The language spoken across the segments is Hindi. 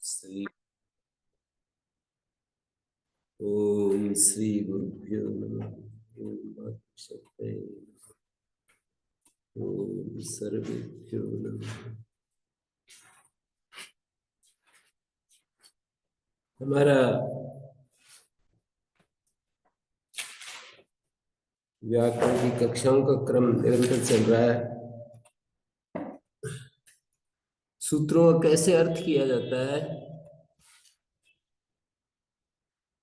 श्री ओम श्री गुरुभ्यो नमः। ओम वाक्शक्ते ओम सर्वेभ्यो नमः। हमारा व्याकरण की कक्षाओं का क्रम निरंतर चल रहा है। सूत्रों का कैसे अर्थ किया जाता है,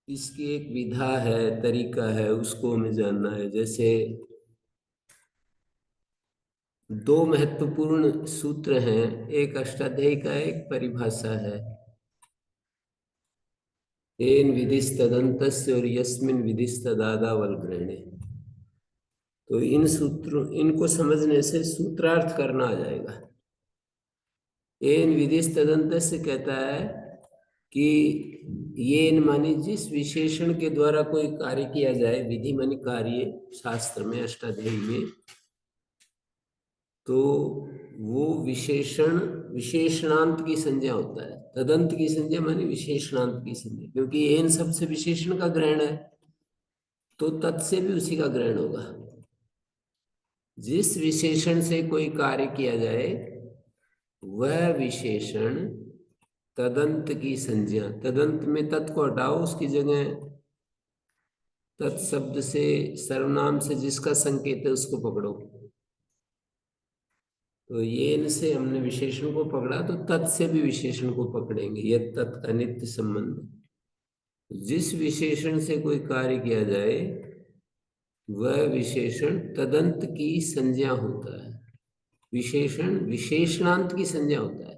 इसकी एक विधा है, तरीका है, उसको हमें जानना है। जैसे दो महत्वपूर्ण सूत्र हैं, एक अष्टाध्यायी का, एक परिभाषा है। येन विधिस्तदन्तस्य और यस्मिन् विधिस्तदादावल ग्रहणे। तो इन सूत्रों इनको समझने से सूत्रार्थ करना आ जाएगा। येन विधिस्तदन्तस्य कहता है कि येन माने जिस विशेषण के द्वारा कोई कार्य किया जाए, विधि माने कार्य शास्त्र में अष्टाध्यायी में, तो वो विशेषण विशेषणांत की संज्ञा होता है। तदंत की संज्ञा माने विशेषणांत की संज्ञा, क्योंकि येन सबसे विशेषण का ग्रहण है, तो तत् से भी उसी का ग्रहण होगा। जिस विशेषण से कोई कार्य किया जाए वह विशेषण तदंत की संज्ञा, तदंत में तत् को हटाओ, उसकी जगह तत्शब्द से सर्वनाम से जिसका संकेत है उसको पकड़ो। तो येन से हमने विशेषण को पकड़ा, तो तत् से भी विशेषण को पकड़ेंगे। यह तत् का नित्य संबंध। जिस विशेषण से कोई कार्य किया जाए वह विशेषण तदंत की संज्ञा होता है। विशेषण विशेषणांत की संज्ञा होता है।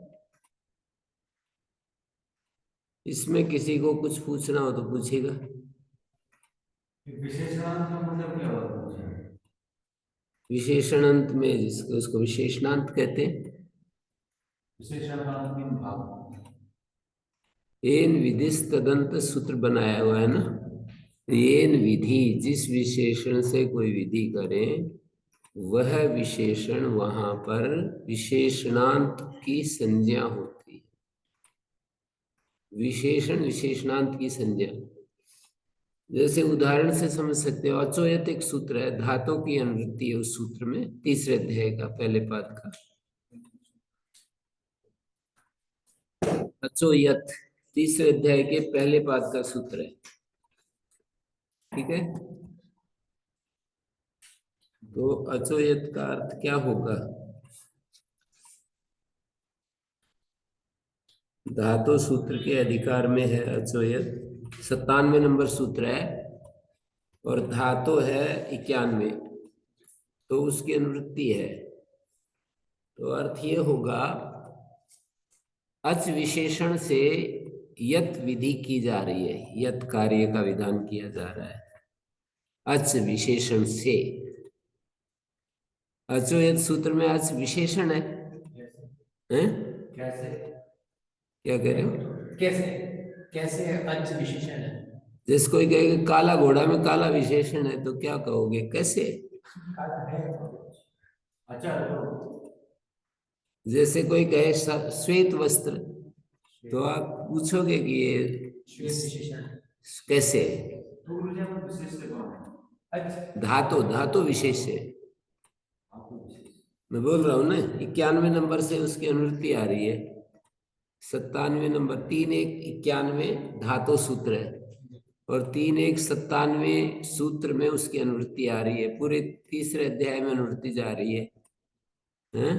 इसमें किसी को कुछ पूछना हो तो पूछेगा। विशेषणांत का मतलब क्या होता है? विशेषणांत में जिसको उसको विशेषणांत कहते हैं। विशेषणांत तीन भाग। येन विधिस तदंत सूत्र बनाया हुआ है ना। येन विधि, जिस विशेषण से कोई विधि करे वह विशेषण वहां पर विशेषणांत की संज्ञा होती है। विशेषण विशेषणांत की संज्ञा, जैसे उदाहरण से समझ सकते हो। अचोयत एक सूत्र है, धातु की अनुवृत्ति है उस सूत्र में, तीसरे अध्याय का पहले पाद का। अचोयत तीसरे अध्याय के पहले पाद का सूत्र है, ठीक है। तो अचोयत का अर्थ क्या होगा? धातु सूत्र के अधिकार में है अचोयत। 97 नंबर सूत्र है और धातु है 91, तो उसकी अनुवृत्ति है। तो अर्थ ये होगा, अच विशेषण से यत विधि की जा रही है, यत कार्य का विधान किया जा रहा है। अच विशेषण से, अचोयत सूत्र में अच विशेषण है। हैं? कैसे? क्या कह रहे हो? कैसे? कैसे अच विशेषण है? जैसे कोई कहेगा काला घोड़ा में काला विशेषण है, तो क्या कहोगे? कैसे? काला है तो। अच्छा तो जैसे कोई कहे श्वेत वस्त्र, तो आप पूछोगे कि ये श्वेत विशेषण कैसे? तो ऊर्जा में विशेष से कौन है? अच्छा, धातु धातु विशेष है। आपको विशेष। मैं बोल रहा हूं ना, 91 नंबर से उसकी अनुवृत्ति आ रही है। 97 नंबर, 3-1-91 धातु सूत्र है, और 3-1-97 सूत्र में उसकी अनुवृत्ति आ रही है। पूरे तीसरे अध्याय में अनुवृत्ति जा रही है, हैं?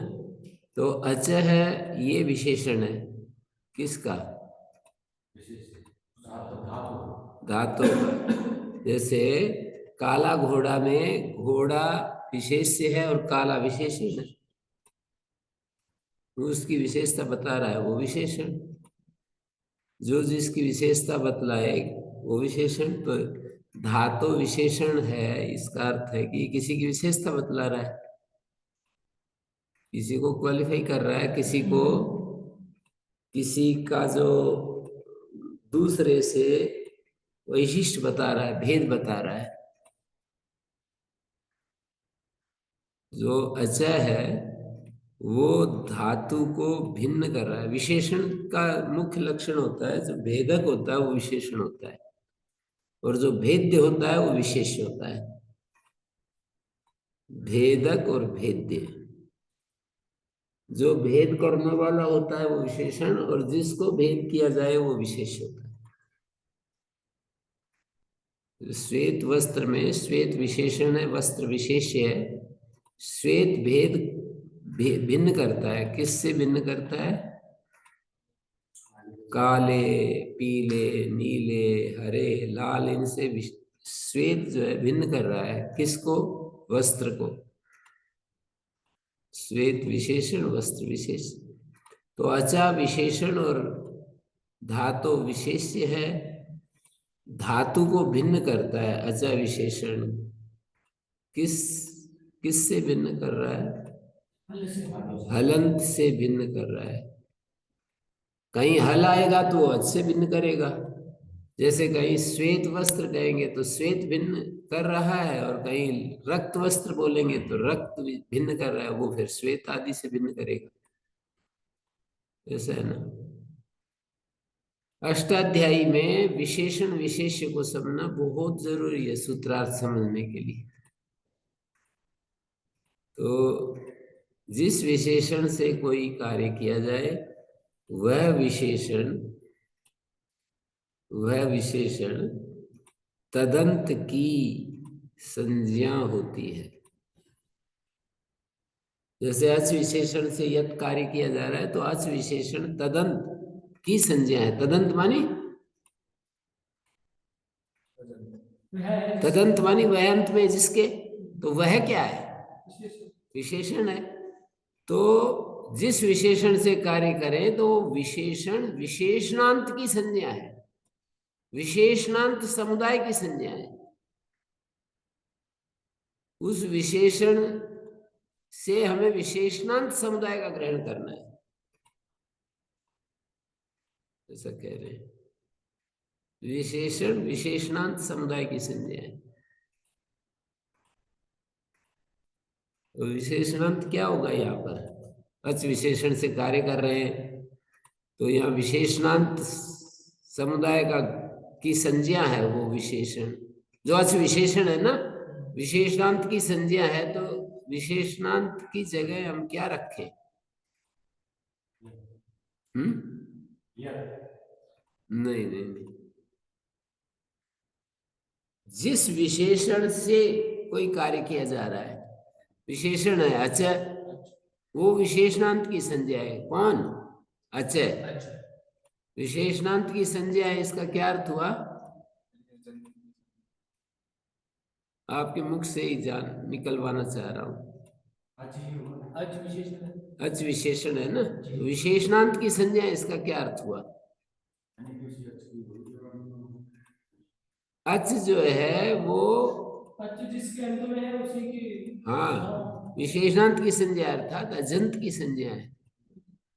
तो अच है, ये विशेषण है किसका? विशेष धातु धातु धातु का। जैसे काला घोड़ा में घोड़ा विशेष्य है और काला विशेषण है, उसकी विशेषता बता रहा है वो विशेषण। जो जिसकी विशेषता बतलाए वो विशेषण। तो धातु विशेषण है, इसका अर्थ है कि किसी की विशेषता बतला रहा है, किसी को क्वालिफाई कर रहा है, किसी को, किसी का जो दूसरे से वैशिष्ट बता रहा है, भेद बता रहा है। जो अचय है वो धातु को भिन्न कर रहा है। विशेषण का मुख्य लक्षण होता है, जो भेदक होता है वो विशेषण होता है, और जो भेद्य होता है वो विशेष्य होता है। भेदक और भेद्य, जो भेद करने वाला होता है वो विशेषण, और जिसको भेद किया जाए वो विशेष्य होता है। श्वेत वस्त्र में श्वेत विशेषण है, वस्त्र विशेष्य है। श्वेत भेद भिन्न करता है। किससे भिन्न करता है? काले, पीले, नीले, हरे, लाल, इनसे श्वेत जो है भिन्न कर रहा है। किसको? वस्त्र को। श्वेत विशेषण, वस्त्र विशेषण। तो अचा विशेषण और धातु विशेष्य है। धातु को भिन्न करता है अचा विशेषण। किस किससे भिन्न कर रहा है? हलंत से भिन्न कर रहा है। कहीं हल आएगा तो वो अच से भिन्न करेगा। जैसे कहीं श्वेत वस्त्र कहेंगे तो श्वेत भिन्न कर रहा है, और कहीं रक्त वस्त्र बोलेंगे तो रक्त भिन्न कर रहा है, वो फिर श्वेत आदि से भिन्न करेगा। ऐसा है ना। अष्टाध्यायी में विशेषण विशेष्य को समझना बहुत जरूरी है सूत्रार्थ समझने के लिए। तो जिस विशेषण से कोई कार्य किया जाए वह विशेषण तदंत की संज्ञा होती है। जैसे अच विशेषण से यत कार्य किया जा रहा है तो अच विशेषण तदंत की संज्ञा है। तदंत मानी तदंत मानी वह अंत में जिसके, तो वह क्या है? विशेषण है। तो जिस विशेषण से कार्य करें तो विशेषण विशेषणांत की संज्ञा है, विशेषणांत समुदाय की संज्ञा है। उस विशेषण से हमें विशेषणांत समुदाय का ग्रहण करना है, ऐसा कह रहे हैं। विशेषण विशेषणांत समुदाय की संज्ञा है। तो विशेषणांत क्या होगा यहाँ पर? अच विशेषण से कार्य कर रहे हैं तो यहाँ विशेषणांत समुदाय का की संज्ञा है वो विशेषण, जो अच विशेषण है ना, विशेषणांत की संज्ञा है। तो विशेषणांत की जगह हम क्या रखें? नहीं नहीं नहीं, जिस विशेषण से कोई कार्य किया जा रहा है, विशेषण है अच्छा, वो विशेषणांत की संज्ञा है। कौन? अच्छा, विशेषणांत की संज्ञा है। इसका क्या अर्थ हुआ? आपके मुख से ही जान निकलवाना चाह रहा हूं। अच विशेषण है ना, विशेषणांत की संज्ञा, इसका क्या अर्थ हुआ? अच जो है वो अच जिसके अंत में है उसी की, हाँ, विशेषणांत की संज्ञा अर्थात अजंत की संज्ञा है।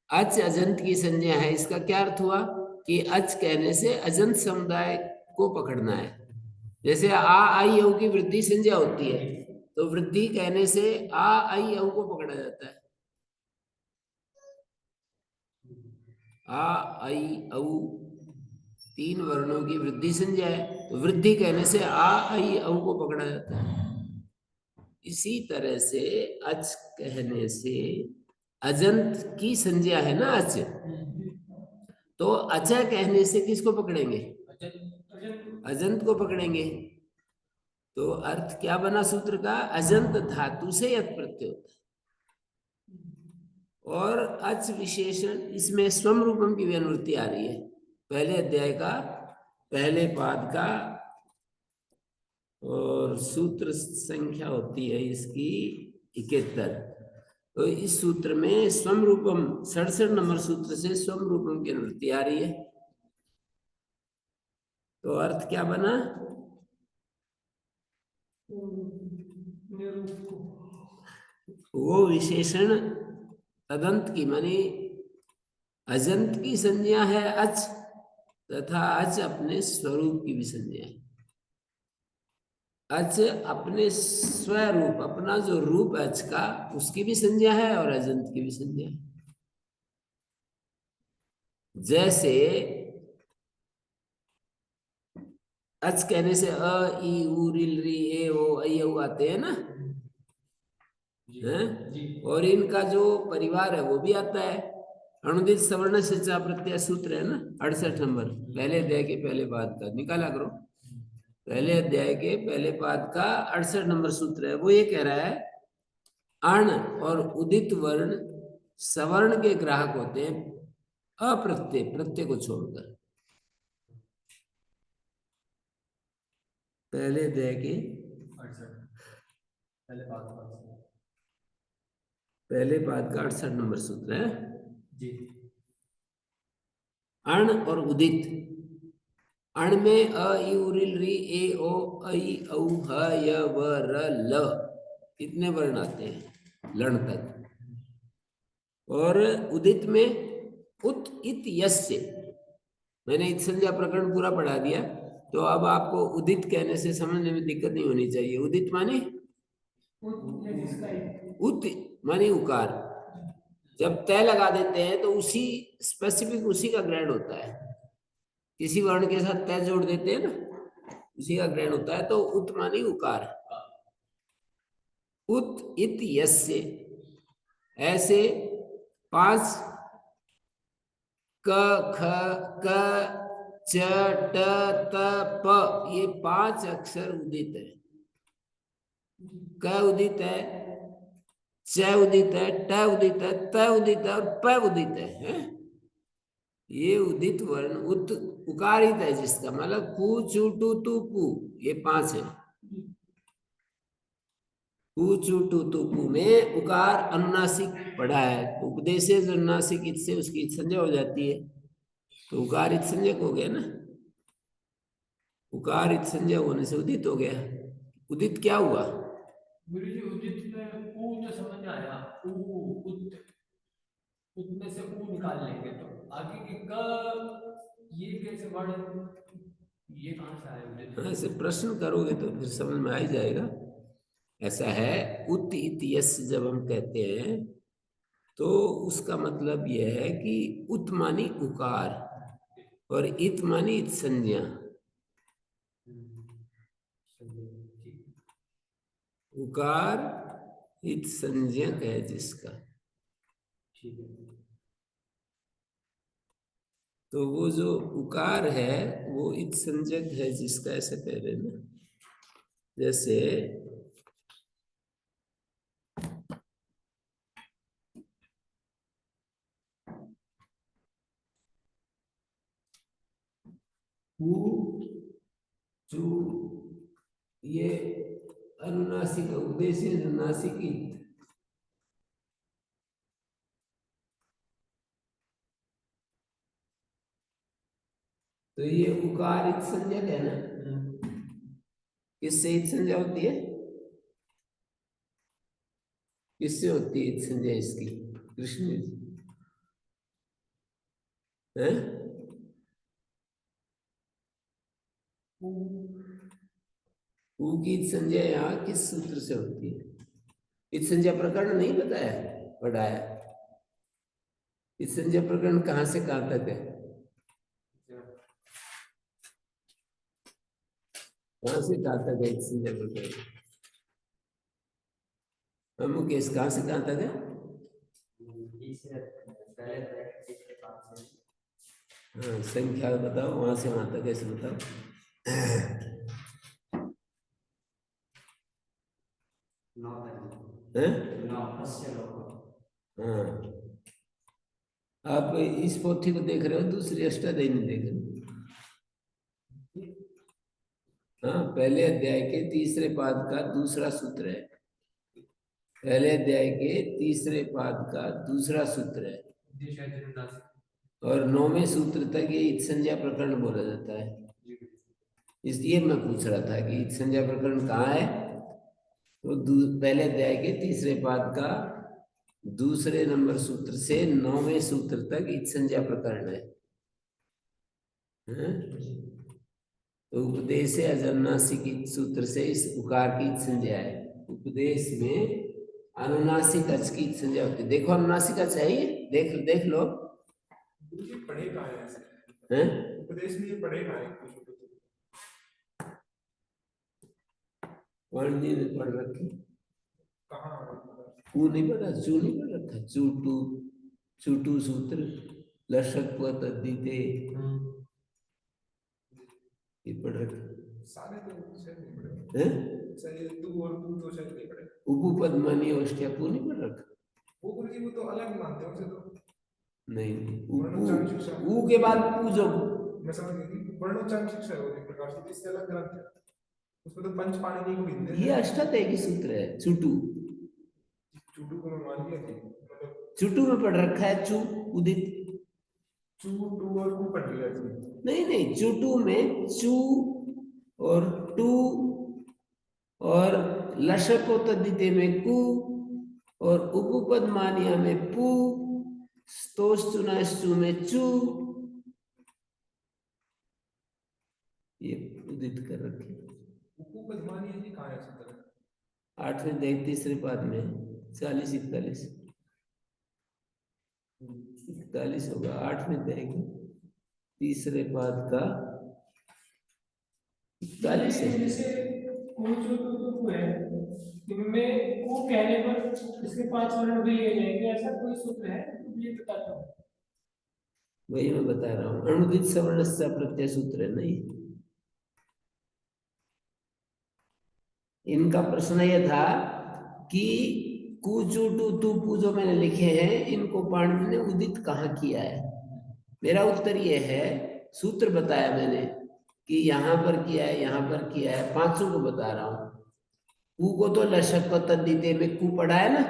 अच अजंत की संज्ञा है। इसका क्या अर्थ हुआ कि अच कहने से अजंत समुदाय को पकड़ना है। जैसे आ आई औ की वृद्धि संज्ञा होती है, तो वृद्धि कहने से आ आई औ को पकड़ा जाता है। आ आई औ तीन वर्णों की वृद्धि संज्ञा है, तो वृद्धि कहने से आ आई औ को पकड़ा जाता है। इसी तरह से अच कहने से अजंत की संज्ञा है ना अच, तो अचा कहने से किसको पकड़ेंगे? अजंत को पकड़ेंगे। तो अर्थ क्या बना सूत्र का? अजंत धातु से यत प्रत्यय होता है। और अच विशेषण, इसमें स्वम रूपम की भी अनुवृत्ति आ रही है। पहले अध्याय का पहले पाद का, और सूत्र संख्या होती है इसकी 71। तो इस सूत्र में स्वम रूपम 67 नंबर सूत्र से स्वम रूपम की अनुवृत्ति आ रही है। तो अर्थ क्या बना? वो विशेषण तदंत की मानी अजंत की संज्ञा है अच, तथा अच अपने स्वरूप की भी संज्ञा है। अच अपने स्वरूप, अपना जो रूप अच का, उसकी भी संज्ञा है और अजंत की भी संज्ञा है। जैसे अच कहने से अ ई उ रिल री ए ओ ऐ ऊ आते हैं ना, हैं? और इनका जो परिवार है वो भी आता है। अनुदित सवर्ण से चा प्रत्यय सूत्र है ना, 68 नंबर, पहले अध्याय के पहले पाद का निकाला करो। पहले अध्याय के पहले पाद का 68 नंबर सूत्र है, वो ये कह रहा है अण और उदित वर्ण सवर्ण के ग्राहक होते हैं, अप्रत्यय, प्रत्यय को छोड़कर। पहले अध्याय के पहले पाद का 68 नंबर सूत्र है जी। अण और उदित, अण में अ ई उ रिल री ए ओ ऐ औ ह य व र ल इतने वर्ण आते हैं लण तक। और उदित में उत इत यस्य, मैंने इत संज्ञा प्रकरण पूरा पढ़ा दिया, तो अब आपको उदित कहने से समझने में दिक्कत नहीं होनी चाहिए। उदित माने उत माने उकार। जब तय लगा देते हैं तो उसी स्पेसिफिक उसी का ग्रहण होता है, किसी वर्ण के साथ तय जोड़ देते हैं ना, उसी का ग्रहण होता है। तो उत मानी उकार, उत इत यस्य, ऐसे 5 क ख क च ट त प, ये 5 अक्षर उदित है। क उदित है, च उदित है, ट उदित है, त उदित है और प उदित है? ये उदित वर्ण उत उकारित है, जिसका मतलब कु चू टू तू पू, ये 5 है। कु चू टू तू पू में उकार अनुनासिक पढ़ा है, तो उपदेश से अनुनासिक इत से उसकी संज्ञा हो जाती है, तो उकार इत संज्ञक हो गया ना। उकार इत संज्ञा होने से उदित हो गया। उदित क्या हुआ? गुरुजी उदित में ऊ तो समझ आया, ऊ उत, उत में से ऊ निकाल लेंगे तो आगे के क ये कैसे वर्ड, ये कहां से आया उदित? ऐसे प्रश्न करोगे तो फिर समझ में आ ही जाएगा। ऐसा है, उत इत यस जब हम कहते हैं तो उसका मतलब यह है कि उत मानी उकार और इत मानी इत संज्ञा। उकार इत संज्ञक है जिसका, ठीक है। तो वो जो उकार है वो इत संज्ञक है जिसका, ऐसे कह रहे ना। जैसे ऊ चू, ये अनुनासिक उपदेश अनुनासिक इत, तो ये उकार इत संज्ञक है ना। किससे इत संज्ञा होती है? किससे होती है इत संज्ञा इसकी? कृष्ण जी है। ऊ की इत संज्ञा यहाँ किस सूत्र से होती है? इत संज्ञा प्रकरण नहीं बताया, पढ़ाया। इत संज्ञा प्रकरण कहाँ से कहाँ तक है? कहाँ से कहाँ तक है इत संज्ञा प्रकरण? मुकेश कहाँ से कहाँ तक है? हाँ, संख्या बताओ, वहां से वहां तक ऐसे बताओ। हैं? हाँ, आप इस पोथी को देख रहे हो, दूसरी अष्टाध्यायी नहीं देख रहे? हाँ, पहले अध्याय के तीसरे पाद का दूसरा सूत्र है। पहले अध्याय के तीसरे पाद का दूसरा सूत्र है, और 9वें सूत्र तक ये इत संज्ञा प्रकरण बोला जाता है। इसलिए मैं पूछ रहा था कि इत संज्ञा प्रकरण कहाँ है, तो पहले अध्याय के तीसरे पाद का दूसरे नंबर सूत्र से 9वें सूत्र तक इत संज्ञा प्रकरण है। तो उपदेश है अनुनासिक सूत्र से इस उकार की संज्ञा है। उपदेश में अनुनासिक अच की संज्ञा होती है। देखो अनुनासिक अच है ये, देख देख लो। ये पढ़े कहाँ है ऐसे? हैं? उपदेश में ये पढ़े कहाँ है? वाणिज्य में पढ़ रखी। कहाँ? वो नहीं पढ़ा, चू नहीं पढ़ रखा। चूटू चूटू सूत्र लशक पत अद्दिते ये पढ़ रखा। सारे तो शायद नहीं पढ़े हैं? शायद तू और तू तो शायद नहीं पढ़े। उपपद मानी अष्टयापू नहीं पढ़ रखा। वो गुरुजी वो तो अलग मानते हैं उसे तो। नहीं वर्णोच्चारण शिक्षा। ऊ के बाद पू जो मैं समझ गई थी वर्णोच्चारण शिक्षा है वो एक प्रकार से, इससे अलग ग्रंथ है। उसमें तो पंच पाणिनि को विद्या ये अष्टाध्यायी की सूत्र है। चूटू चूटू को मैं मान लिया थी, मतलब चूटू में पढ़ रखा है। चू उदित चू टू और कू पढ़ लिया थी। नहीं नहीं, चूटू में चू और टू और लशको तद्दिते में कु और उपपद मानिया में पू स्तोष्टुनाष्टु में चू ये उदित कर रखे। उपपद मानिया जी कहाँ है सूत्र? 8वें अध्याय तीसरे पाद में 40 41 41 होगा। 8वें अध्याय के तीसरे पाद का 41 है। जैसे वो जो तो है इनमें वो कहने पर इसके 5 वर्ण भी लिए जाएंगे, ऐसा कोई सूत्र है तो ये बताता हूँ। वही मैं बता रहा हूँ। अनुदित सवर्ण से प्रत्यय सूत्र है नहीं। इनका प्रश्न यह था कि कुचू टू तू पू जो मैंने लिखे हैं इनको पाणिनि ने उदित कहाँ किया है। मेरा उत्तर यह है, सूत्र बताया मैंने कि यहाँ पर किया है, यहाँ पर किया है। पांचों को बता रहा हूँ। कु को तो लशक तद्दिते में कु पढ़ा है ना,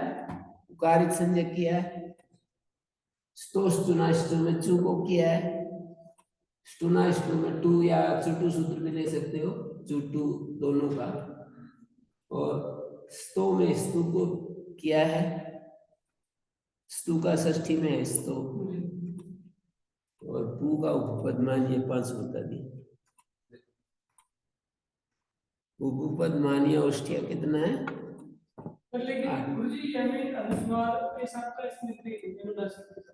उकारित संज्ञा किया है। स्तोष्टुनाष्टु में चू को किया है। स्टुनाष्टु में टू या चुटू सूत्र भी ले सकते हो, चुटू दोनों का। और स्तो में स्तु को किया है। स्तु का षष्ठी में है स्तो। और पू का उपपद मानिए 5 बता दी। उपपद मानिए औष्ठ्य कितना है? पर लेकिन गुरुजी हमें अनुस्वार के साथ का इसमें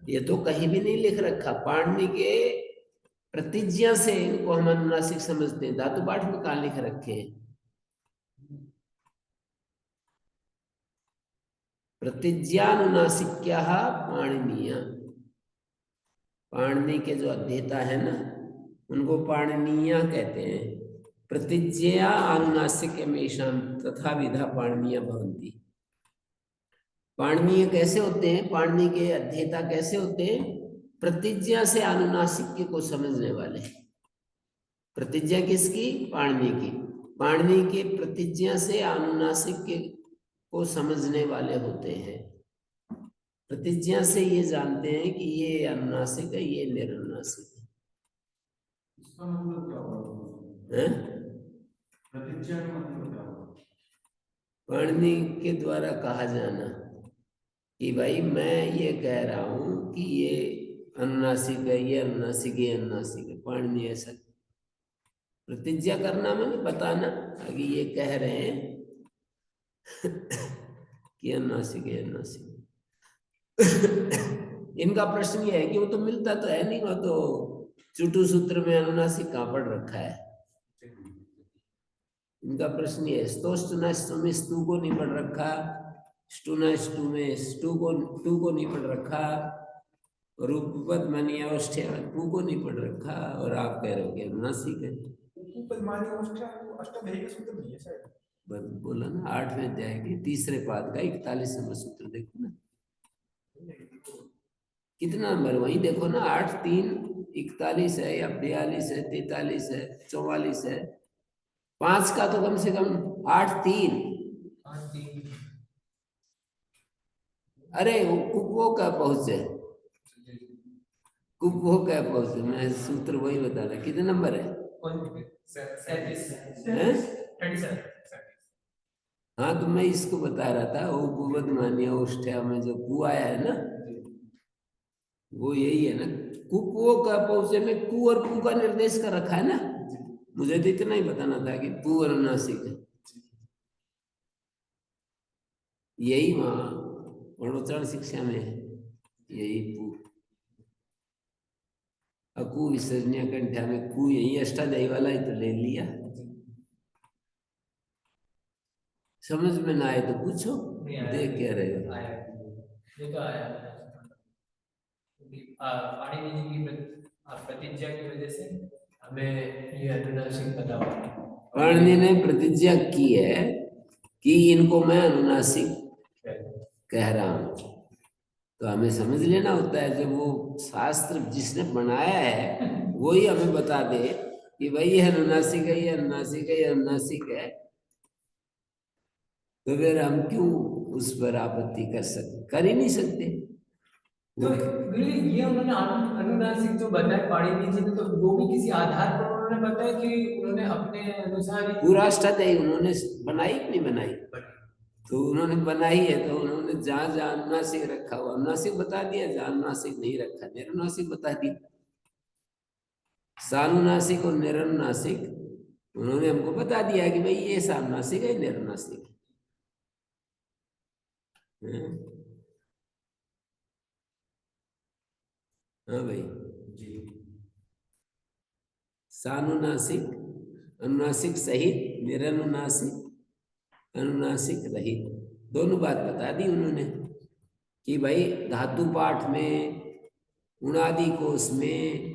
ये तो कहीं भी नहीं लिख रखा। पाणिनि के प्रतिज्ञा से इनको हम अनुनासिक समझते हैं। धातु पाठ में कहाँ लिख रखे हैं? प्रतिज्ञानुनासिक्या पाणिनीय। पाणिनि के जो अध्येता है ना उनको पाणिनीय कहते हैं। प्रतिज्ञा अनुनासिक मेषाम तथा विधा पाणिनीय भवन्ति। पाणिनीय कैसे होते हैं? पाणिनि के अध्येता कैसे होते हैं? प्रतिज्ञा से अनुनासिक को समझने वाले। प्रतिज्ञा किसकी? पाणिनि की। पाणिनि के प्रतिज्ञा से अनुनासिक को समझने वाले होते हैं। प्रतिज्ञा से ये जानते हैं कि ये अनुनासिक है, ये निरनुनासिक है। इसका मतलब क्या होगा? हैं? प्रतिज्ञा का मतलब क्या होगा? पाणिनि के द्वारा कहा जाना कि भाई मैं ये कह रहा हूं कि ये अनुनासिक है, ये अनुनासिक, ये अनुनासिक है। पाणिनि ऐसा प्रतिज्ञा करना मैंने बताना कि ये कह रहे हैं कि अनुनासिक है, अनुनासिक। इनका प्रश्न ये है कि वो तो मिलता तो है नहीं, वो तो चुटू सूत्र में अनुनासिक कहाँ पढ़ रखा है। इनका प्रश्न ये है। स्तोष्टुनाष्टु में स्तु को नहीं पढ़ रखा, स्टुनाष्टु में स्टू को टू को नहीं पढ़ रखा, और उपपद मानी अवस्था टू को नहीं पढ़ रखा, और आप कह रहे हो कि अनुनासिक है। उपपद मानी अवस्था तो अष्टाध्यायी का सूत्र नहीं है शायद। बोला ना 8वें अध्याय के तीसरे पाद का 41वां सूत्र देखो ना। कितना नंबर वही देखो ना, 8 3 41 है या 42 है, 43 है, 44 है। 5 का तो कम से कम 8 3। अरे वो कुपो का पहुंचे, कुपो का पहुंचे। मैं सूत्र वही बता रहा। कितने नंबर है? हाँ तो मैं इसको बता रहा था। वो कुवत मान्य उष्ठ्या में जो कु आया है ना, वो यही है ना। कुपो का पहुंचे में कु और कु का निर्देश कर रखा है ना। मुझे तो इतना ही बताना था कि पू अनुनासिक है, यही वहां वर्णोच्चारण शिक्षा में है, यही पू। अकु विसर्जनीय कंठ्या में कु यही अष्टाध्यायी वाला ही तो ले लिया। समझ में ना आए तो पूछो, नहीं आया, देख क्या रहेगा। आया, ये तो आया। पाणिनि जी की प्रतिज्ञा की वजह से हमें ये अनुनासिक पता हुआ। पाणिनि ने प्रतिज्ञा की है कि इनको मैं अनुनासिक कह रहा हूं, तो हमें समझ लेना होता है। जब वो शास्त्र जिसने बनाया है वही हमें बता दे कि भाई ये अनुनासिक है, ये अनुनासिक है, ये अनुनासिक है, तो फिर हम क्यों उस पर आपत्ति कर सकते? कर ही नहीं सकते। तो ये उन्होंने अनुनासिक जो बताया पाणिनि जी ने, तो वो भी किसी आधार पर उन्होंने बताया कि उन्होंने अपने अनुसार ही पूरा अष्टाध्यायी उन्होंने बनाई कि नहीं बनाई? तो उन्होंने बनाई है, तो उन्होंने जहां जहां अनुनासिक रखा हुआ अनुनासिक बता दिया, जहां अनुनासिक नहीं रखा निरनुनासिक बता दिया। सानुनासिक और निरनुनासिक उन्होंने हमको बता दिया कि भाई ये सानुनासिक है, निरनुनासिक है। हाँ भाई जी। सानुनासिक, अनुनासिक सहित, निरनुनासिक, अनुनासिक रहित, दोनों बात बता दी उन्होंने कि भाई धातु पाठ में, उणादि कोश में,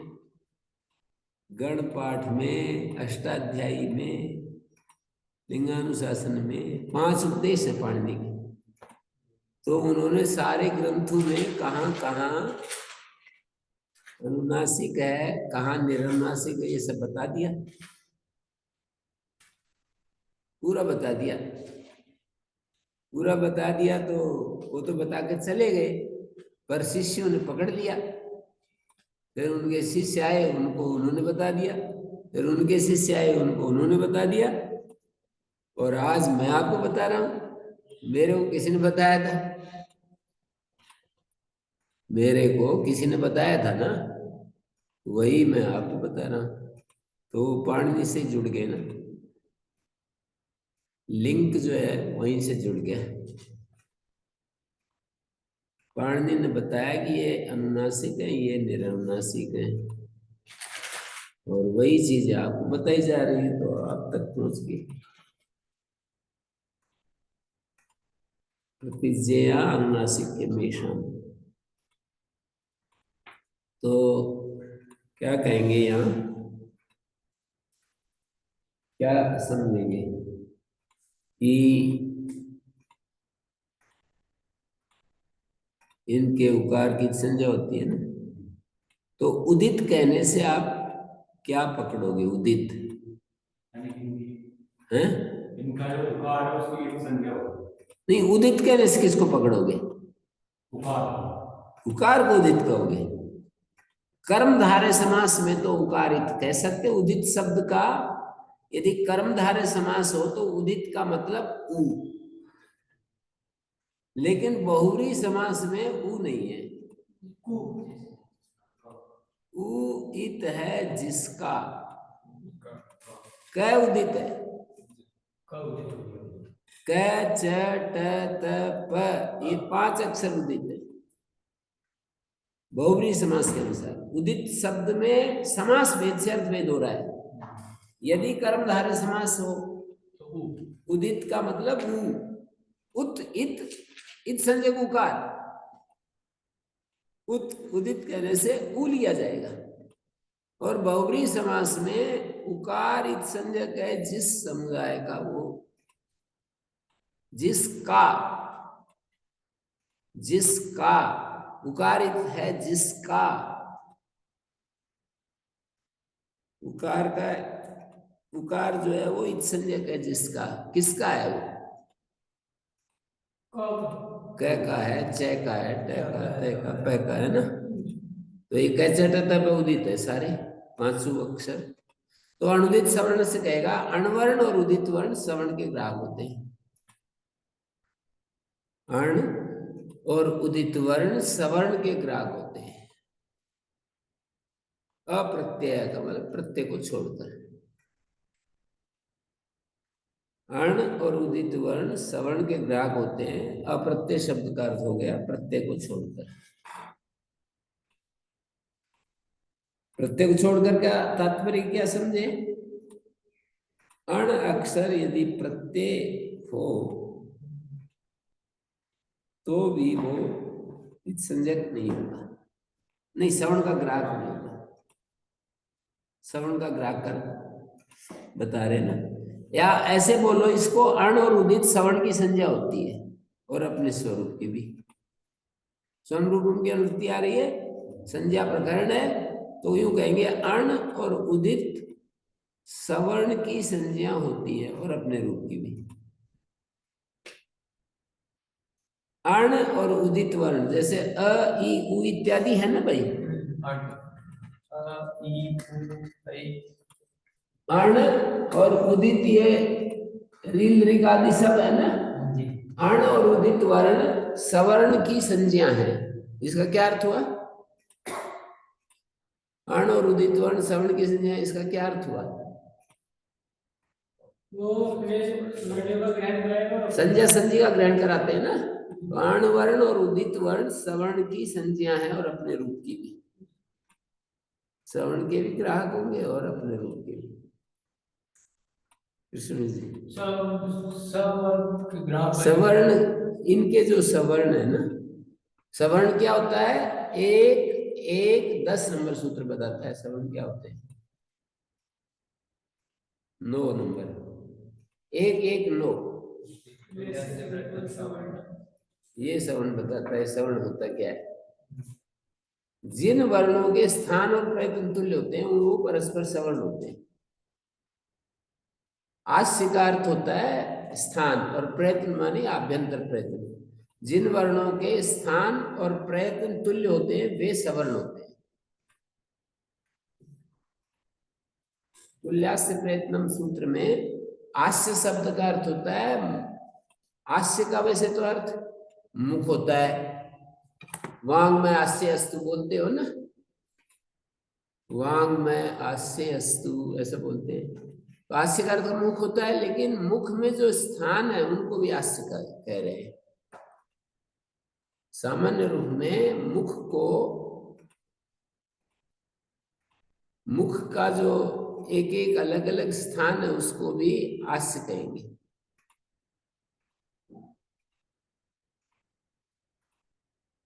गण पाठ में, अष्टाध्यायी में, लिंगानुशासन में 5 उपदेश है पाणिनि के। तो उन्होंने सारे ग्रंथों में कहाँ कहाँ अनुनासिक है, कहाँ निरनुनासिक है, ये सब बता दिया, पूरा बता दिया। पूरा बता दिया तो वो तो बता के चले गए, पर शिष्यों ने पकड़ लिया। फिर उनके शिष्य आए, उनको उन्होंने बता दिया, फिर उनके शिष्य आए, उनको उन्होंने बता दिया, और आज मैं आपको बता रहा हूं। मेरे को किसी ने बताया था, मेरे को किसी ने बताया था ना, वही मैं आपको बता रहा हूं। तो पाणिनि से जुड़ गए ना, लिंक जो है वहीं से जुड़ गया। पाणिनि ने बताया कि ये अनुनासिक है, ये निरनुनासिक है, और वही चीजें आपको बताई जा रही है, तो आप तक पहुंच गई। प्रतिज्ञया अनुनासिक के मेषम। तो क्या कहेंगे यहाँ, क्या समझेंगे कि इनके उकार की संज्ञा होती है ना, तो उदित कहने से आप क्या पकड़ोगे? उदित है, इनका जो उकार है उसकी एक संज्ञा होती नहीं, उदित कहने से किसको पकड़ोगे? है, उकार। उकार को उदित कहोगे। कर्मधारय समास में तो उकारित कह सकते। उदित शब्द का यदि कर्मधारय समास हो तो उदित का मतलब उ, लेकिन बहुरी समास में उ नहीं है। उ इत है जिसका, क उदित है, क च ट त प, ये 5 अक्षर उदित है बहुब्रीहि समास के अनुसार। उदित शब्द में समास भेद से अर्थ भेद हो रहा है। यदि कर्मधारय समास हो तो उदित का मतलब उ, उत इत, इत संज्ञक उकार, उत उदित कहने से उ लिया जाएगा। और बहुब्रीहि समास में उकार इत संज्ञक है जिस समुदाय का, वो जिसका, जिसका उकारित है, जिसका उकार का, उकार जो है वो इत संज्ञक है जिसका। किसका है वो? क का है, च का है, ट का, त का, प का है ना। तो ये क च ट त प उदित है सारे 5 अक्षर। तो अनुदित सवर्ण से कहेगा, अणवर्ण और उदित वर्ण सवर्ण के ग्राहक होते हैं। अण और उदित वर्ण सवर्ण के ग्राहक होते हैं, अप्रत्यय का मतलब प्रत्यय को छोड़कर। अर्ण और उदित वर्ण सवर्ण के ग्राहक होते हैं। अप्रत्यय शब्द का अर्थ हो गया प्रत्यय को छोड़कर। प्रत्यय को छोड़कर क्या तात्पर्य क्या समझे? अण अक्षर यदि प्रत्यय हो तो भी वो संज्ञक नहीं होगा, नहीं सवर्ण का ग्राहक नहीं होगा। सवर्ण का ग्राहक कर बता रहे ना, या ऐसे बोलो इसको, अण और उदित सवर्ण की संज्ञा होती है और अपने स्वरूप की भी। स्वरूप उनकी अनुवृत्ति आ रही है, संज्ञा प्रकरण है, तो यूं कहेंगे अण और उदित सवर्ण की संज्ञा होती है और अपने रूप की भी। अर्ण और उदित वर्ण जैसे अ ई उ इत्यादि है ना भाई। अर्ण और उदित ये रील ऋग आदि सब है ना। अर्ण और उदित वर्ण सवर्ण की संज्ञा है। इसका क्या अर्थ हुआ? अर्ण और उदित वर्ण सवर्ण की संज्ञा, इसका क्या अर्थ हुआ? वो संज्ञा संधि का ग्रहण कराते हैं ना। अर्ण वर्ण और उदित वर्ण सवर्ण की संज्ञा है और अपने रूप की भी। सवर्ण के भी ग्राहक होंगे और अपने रूप के भी। कृष्ण जी सवर्ण, इनके जो सवर्ण है ना, सवर्ण क्या होता है? एक एक 10 नंबर सूत्र बताता है सवर्ण क्या होते हैं। 9 नंबर, 1 1 9 ये सवर्ण बताता है। सवर्ण होता क्या है? जिन वर्णों के स्थान और प्रयत्न तुल्य होते हैं वो परस्पर सवर्ण होते हैं। आस्य का अर्थ होता है स्थान और प्रयत्न माने आभ्यंतर प्रयत्न। जिन वर्णों के स्थान और प्रयत्न तुल्य होते हैं वे सवर्ण होते हैं। तुल्यास्य प्रयत्नम सूत्र में आस्य शब्द का अर्थ होता है, आस्य का वैसे तो अर्थ मुख होता है। वांग में आस्य अस्तु बोलते हो ना, वांग में आस्य अस्तु ऐसा बोलते हैं। तो आस्य का अर्थ मुख होता है, लेकिन मुख में जो स्थान है उनको भी आस्य का कह रहे हैं। सामान्य रूप में मुख का जो एक एक अलग अलग स्थान है उसको भी आस्य कहेंगे।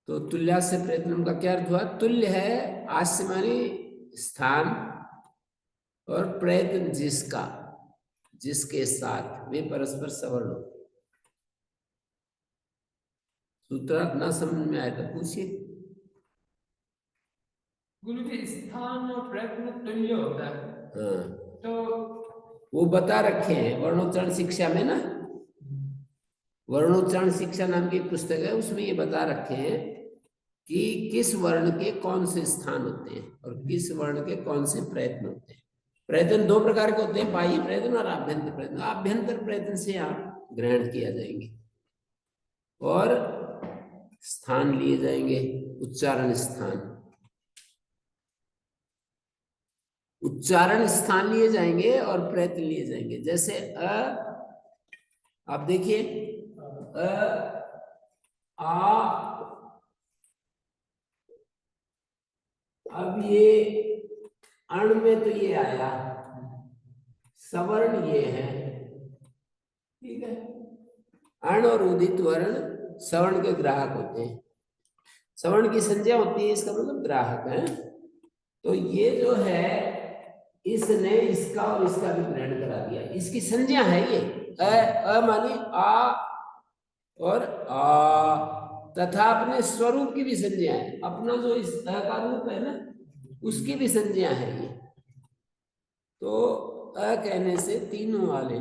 तो तुल्यास्य प्रयत्न का क्या अर्थ हुआ? तुल्य है, आस्य माने स्थान, और प्रयत्न जिसका, जिसके साथ, वे परस्पर सवर्ण होते। सूत्रार्थ ना समझ में आए तो पूछिए। गुरु जी स्थान और प्रयत्न तुल्य होता है, हाँ तो वो बता रखे हैं वर्णोच्चारण शिक्षा में ना। वर्णोच्चारण शिक्षा नाम की पुस्तक है, उसमें ये बता रखे हैं कि किस वर्ण के कौन से स्थान होते हैं और किस वर्ण के कौन से प्रयत्न होते हैं। प्रयत्न 2 प्रकार के होते हैं, बाह्य प्रयत्न और आभ्यंतर प्रयत्न। आभ्यंतर प्रयत्न से आप ग्रहण किया जाएंगे और स्थान लिए जाएंगे, उच्चारण स्थान, उच्चारण स्थान लिए जाएंगे और प्रयत्न लिए जाएंगे। जैसे आप देखिए आ, अब ये अण में तो ये आया, सवर्ण ये है, ठीक है। अण और उदित वर्ण सवर्ण के ग्राहक होते हैं। सवर्ण की संज्ञा होती है, इसका मतलब ग्राहक है। तो ये जो है इसने इसका और इसका भी ग्रहण करा दिया, इसकी संज्ञा है ये। अ मानी आ और आ, तथा अपने स्वरूप की भी संज्ञा है। अपना जो इस अ का रूप है ना उसकी भी संज्ञा है ये। तो अ कहने से तीनों वाले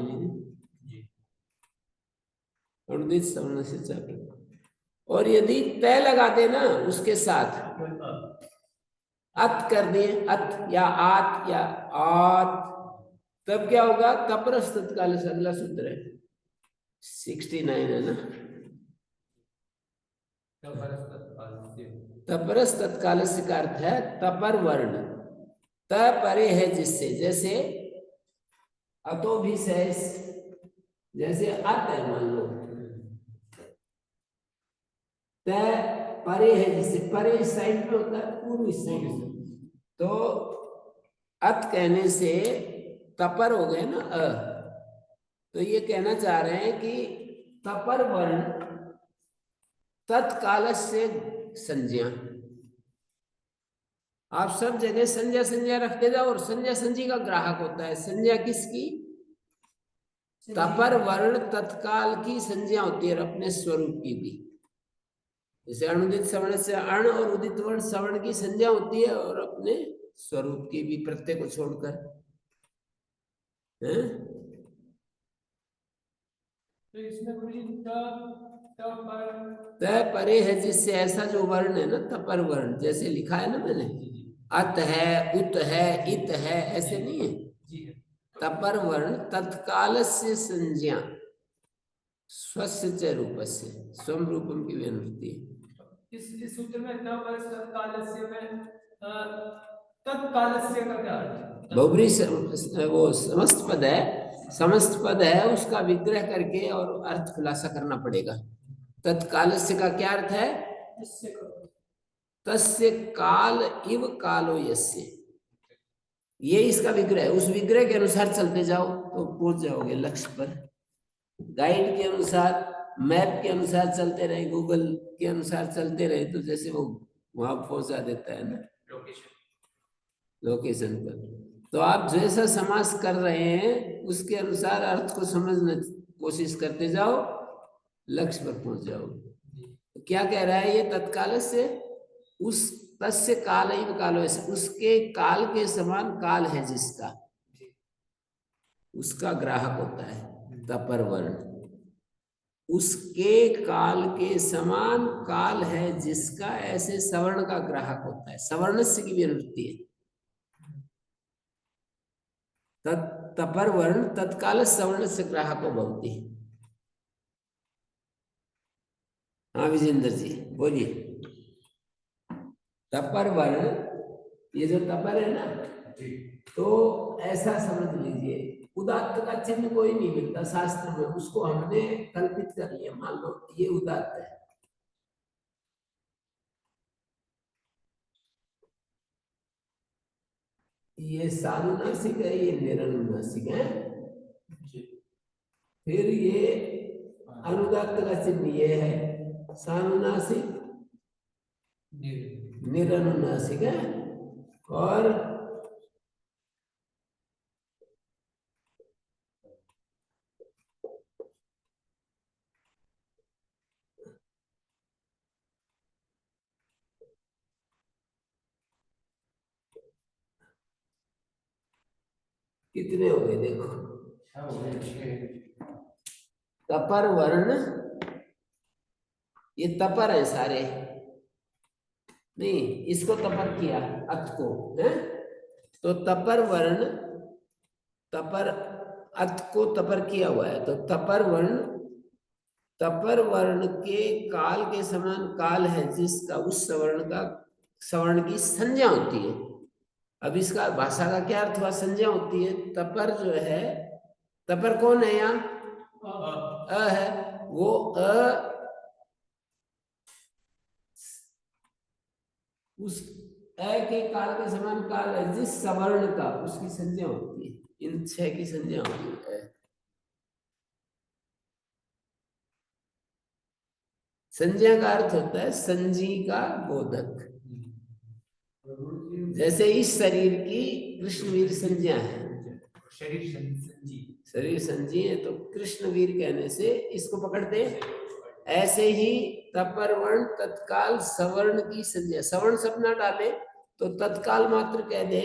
अनुदित सवर्ण से चालू, और यदि तय लगा देना उसके साथ अत कर दिए, अत या आत या आत, तब क्या होगा? तपरस तत्काल से अगला सूत्र है 69 है ना। तपरस तत्काल से का अर्थ है तपर वर्ण, त परे है जिससे। जैसे अतो भी सहस जैसे अत है मान लो, त परे है, जिससे परे इस साइड में होता है, पूर्व इस साइड में, तो अत कहने से तपर हो गए ना अ, तो ये कहना चाह रहे हैं कि तपर वर्ण तत्काल से संज्ञा, आप सब जगह संज्ञा संज्ञा रखते जाओ, और संज्ञा संजी का ग्राहक होता है। संज्ञा किसकी? तपर वर्ण तत्काल की संज्ञा होती है, और अपने स्वरूप की भी। जैसे अनुदित सवर्ण से अण और उदित वर्ण सवर्ण की संज्ञा होती है, और अपने स्वरूप की भी, प्रत्यय को छोड़कर, हैं? तो इसमें गुरुजी त परे है, जिससे ऐसा जो वर्ण है ना तपर वर्ण, जैसे लिखा है ना मैंने, अत है, उत है, इत है, ऐसे नहीं है। जी है। तपर वर्ण तत्काल से संज्ञा, स्वस्य च रूपस्य, स्वम रूपम की विनुक्ति है। इस सूत्र में तत्कालस्य में तत्कालस्य का क्या अर्थ है? बहुब्री वो समस्त पद है, समस्त पद है, उसका विग्रह करके और अर्थ खुलासा करना पड़ेगा। तत्कालस्य का क्या अर्थ है? इससे करो। तस्य काल इव कालो यस्य, ये इसका विग्रह है। उस विग्रह के अनुसार चलते जाओ तो पहुंच जाओगे लक्ष्य पर। गाइड के अनुसार, मैप के अनुसार चलते रहे, गूगल के अनुसार चलते रहे, तो जैसे वो वहां पहुंचा देता है ना लोकेशन पर। तो आप जैसा समास कर रहे हैं उसके अनुसार अर्थ को समझने कोशिश करते जाओ, लक्ष्य पर पहुंच जाओगे। तो क्या कह रहा है ये? तत्काल से उस तस्य काल ही कालो, उसके काल के समान काल है जिसका, उसका ग्राहक होता है तपर वर्ण। उसके काल के समान काल है जिसका, ऐसे सवर्ण का ग्राहक होता है। सवर्णस्य की विनुक्ति है। तपर वर्ण तत्काल सवर्ण से ग्राहको भवति। हाँ विजेंद्र जी बोलिए। तपर वर्ण, ये जो तपर है ना, तो ऐसा समझ लीजिए, उदात्त का चिन्ह कोई नहीं मिलता शास्त्र में, उसको हमने कल्पित कर लिया। मान लो ये उदात्त है, ये सानुनासिक है, ये निरनुनासिक है, फिर ये अनुदात्त का चिन्ह ये है सानुनासिक, निरनुनासिक है, और कितने हो गए देखो। तपर वर्ण, ये तपर है सारे, नहीं इसको तपर किया अत को है, तो तपर वर्ण, तपर अत को तपर किया हुआ है, तो तपर वर्ण, तपर वर्ण के काल के समान काल है जिसका, उस सवर्ण का, सवर्ण की संज्ञा होती है। अब इसका भाषा का क्या अर्थ हुआ? संज्ञा होती है। तपर जो है, तपर कौन है यहाँ? अ है, वो अ उस अ के काल के समान काल है जिस सवर्ण का, उसकी संज्ञा होती है। इन 6 की संज्ञा होती है। संज्ञा का अर्थ होता है संजी का बोधक। जैसे इस शरीर की कृष्णवीर संज्ञा है, शरीर संजी है, तो कृष्णवीर कहने से इसको पकड़ते हैं। ऐसे ही तपर वर्ण तत्काल सवर्ण की संज्ञा, सवर्ण सब ना डाले तो तत्काल मात्र कह दे,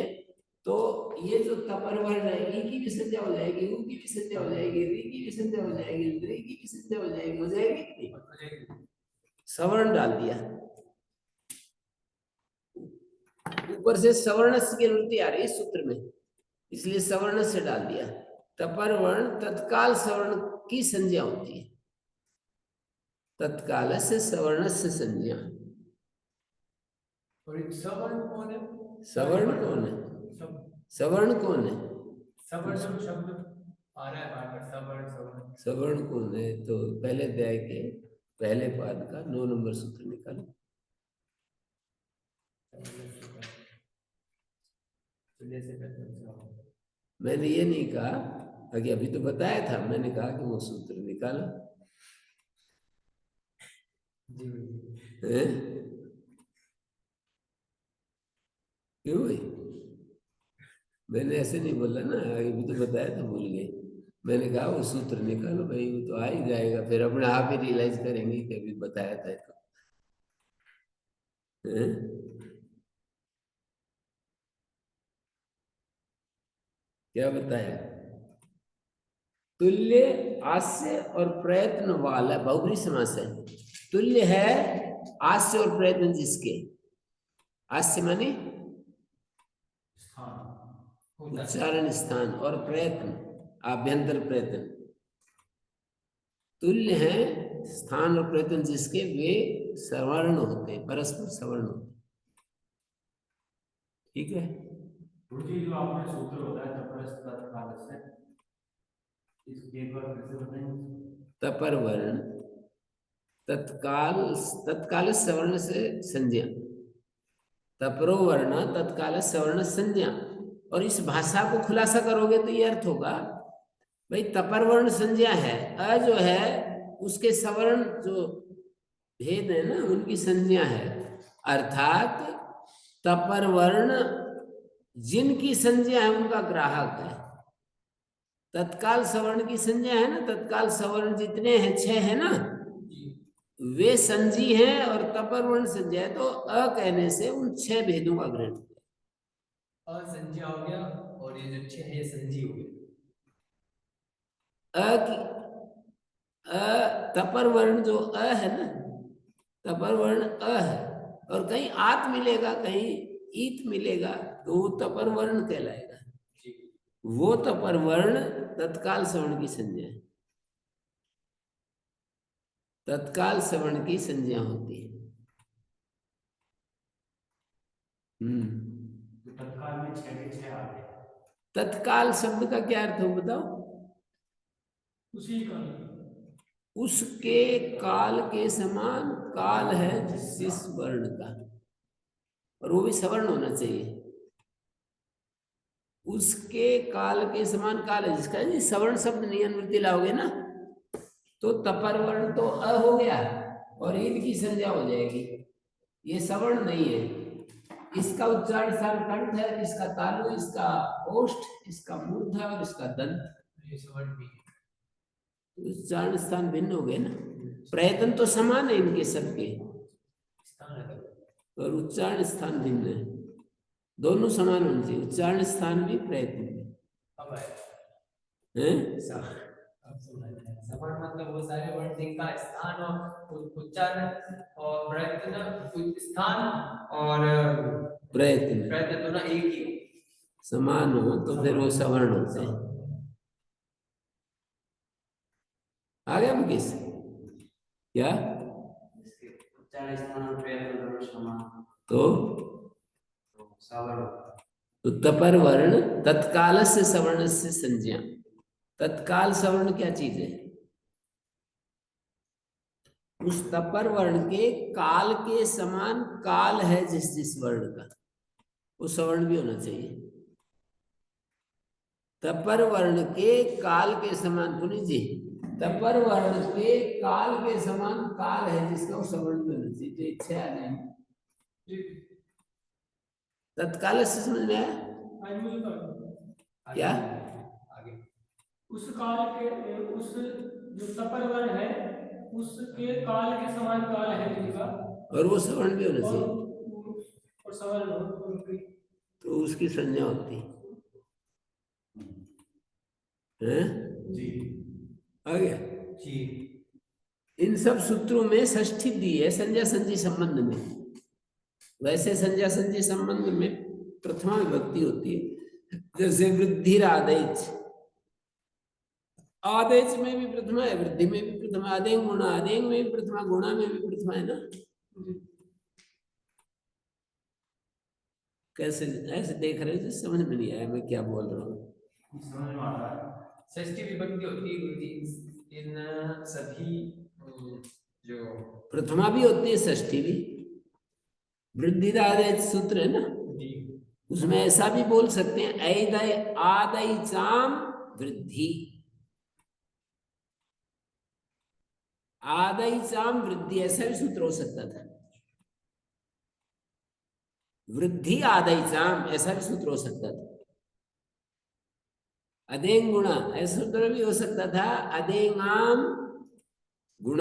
तो ये जो तपर वर्ण है, ई की भी संज्ञा हो जाएगी, ऊ की भी संज्ञा हो जाएगी, री की भी संज्ञा हो जाएगी, द्री की भी संज्ञा हो जाएगी। हो जाएगी कि नहीं? सवर्ण डाल दिया, ऊपर से सवर्ण की अनुमति आ रही है सूत्र में, इसलिए सवर्ण से डाल दिया। तपर वर्ण तत्काल सवर्ण की संज्ञा होती है, तत्काल से सवर्ण से संज्ञा। और सवर्ण कौन है? सवर्ण कौन है? सवर्ण कौन है? सवर्ण शब्द आ रहा है बार बार सवर्ण सवर्ण। सवर्ण कौन है? तो पहले अध्याय के पहले पाद का 9 नंबर सूत्र निकालो। मैंने ये नहीं कहा आगे, अभी तो बताया था, मैंने कहा कि वो सूत्र निकालो। हैं? क्यों भाई? मैंने ऐसे नहीं बोला ना, अभी तो बताया था, भूल गए। मैंने कहा वो सूत्र निकालो भाई, वो तो आ ही जाएगा, फिर अपने आप ही रियलाइज करेंगे कि अभी बताया था तो। हैं? क्या बताया? तुल्य आस्य और प्रयत्न वाला बहुब्री समास है। तुल्य है आस्य और प्रयत्न जिसके। आस्य माने उच्चारण स्थान, और प्रयत्न आभ्यंतर प्रयत्न। तुल्य है स्थान और प्रयत्न जिसके, वे सवर्ण होते हैं, परस्पर सवर्ण होते हैं। ठीक है। गुरुजी जो आपने सूत्र बताया तपरस तत्काल से, इस एक बार फिर से बताएंगे। तपर वर्ण तत्काल, तत्काल सवर्ण से संज्ञा, तपरो वर्ण तत्काल सवर्ण संज्ञा। और इस भाषा को खुलासा करोगे तो ये अर्थ होगा भाई, तपर वर्ण संज्ञा है, अ जो है उसके सवर्ण जो भेद है ना, उनकी संज्ञा है। अर्थात तपर वर्ण जिनकी संज्ञा है उनका ग्राहक है। तत्काल सवर्ण की संज्ञा है ना, तत्काल सवर्ण जितने हैं 6 है ना, वे संजी हैं, और तपर वर्ण संज्ञा है, तो अ कहने से उन 6 भेदों का ग्रहण। असंज्ञा हो गया और ये जो 6 है संजी हो गया। अ की तपर वर्ण जो अ है ना, तपर वर्ण अ है, और कहीं आत मिलेगा, कहीं ईत मिलेगा, तो वो तपर वर्ण कहलाएगा। वो तपर वर्ण तत्काल सवर्ण की संज्ञा है। तत्काल सवर्ण की संज्ञा होती है। तो तत्काल में 6 के 6 आते हैं। तत्काल शब्द का क्या अर्थ हो बताओ? उसी का उसके काल के समान काल है जिस वर्ण का, और वो भी सवर्ण होना चाहिए। उसके काल के समान काल है जिसका, जी सवर्ण शब्द नहीं अनुवृत्ति लाओगे ना, तो तपर वर्ण तो अ हो गया, और ईद की संज्ञा हो जाएगी। ये सवर्ण नहीं है। इसका उच्चारण स्थान कंठ है, इसका तालु, इसका ओष्ठ, इसका मूर्धा और इसका दंत। ये सवर्ण भी है। उच्चारण स्थान भिन्न हो गए ना। प्रयत्न तो समान है इनके सबके, स्थान अलग है। और उच्चारण स्थान भिन्न है। दोनों समान होने चाहिए, उच्चारण स्थान भी प्रयत्न भी। अब है हैं? अब समझ में आया। सवर्ण मतलब वो सारे वर्ण जिनका स्थान और उच्चारण और प्रयत्न, स्थान और प्रयत्न प्रयत्न दोनों एक ही हो। समान हो तो फिर वो सवर्ण होते हैं। आ गया मुकेश? क्या? उच्चारण स्थान और प्रयत्न दोनों समान, तो सवर्ण। तो तपर वर्ण तत्काल से सवर्ण से संज्ञा। तत्काल सवर्ण क्या चीज है? उस तपर वर्ण के काल के समान काल है जिस वर्ण का, वो सवर्ण भी होना चाहिए। तपर वर्ण के काल के समान, पुनी जी, तपर वर्ण के काल के समान काल है जिसका, वो सवर्ण भी होना चाहिए। तो इच्छा आ जाएंगे। तत्काल से समझ में आया? क्या? आगे उस काल के, उस जो तपर वर्ण है उसके काल के समान काल है जिनका, और वो सवर्ण भी होना और चाहिए, सवर्ण हो उनकी, तो उसकी संज्ञा होती है। जी आ गया? जी। इन सब सूत्रों में षष्ठी दी है संज्ञा संजी संबंध में। वैसे संज्ञा संजी संबंध में प्रथमा विभक्ति होती है, जैसे वृद्धि आदेश, आदेश में भी प्रथमा है, वृद्धि में भी प्रथमा, आदेंग गुणा, आदेंग में भी प्रथमा, गुणा में भी प्रथमा है ना। कैसे ऐसे देख रहे हैं, समझ में नहीं आया मैं क्या बोल रहा हूँ? समझ में आता है। षष्ठी विभक्ति होती है गुरुजी इन सभी जो प्रथमा भी होती है, षष्ठी भी। वृद्धिदादय सूत्र है ना, जी उसमें ऐसा भी बोल सकते हैं, ऐदय आदय चाम वृद्धि, आदय चाम वृद्धि, ऐसा भी सूत्र हो सकता था। वृद्धि आदय चाम, ऐसा भी सूत्र हो सकता था। अदेंग गुण, ऐसा सूत्र भी हो सकता था, अदेंगाम गुण,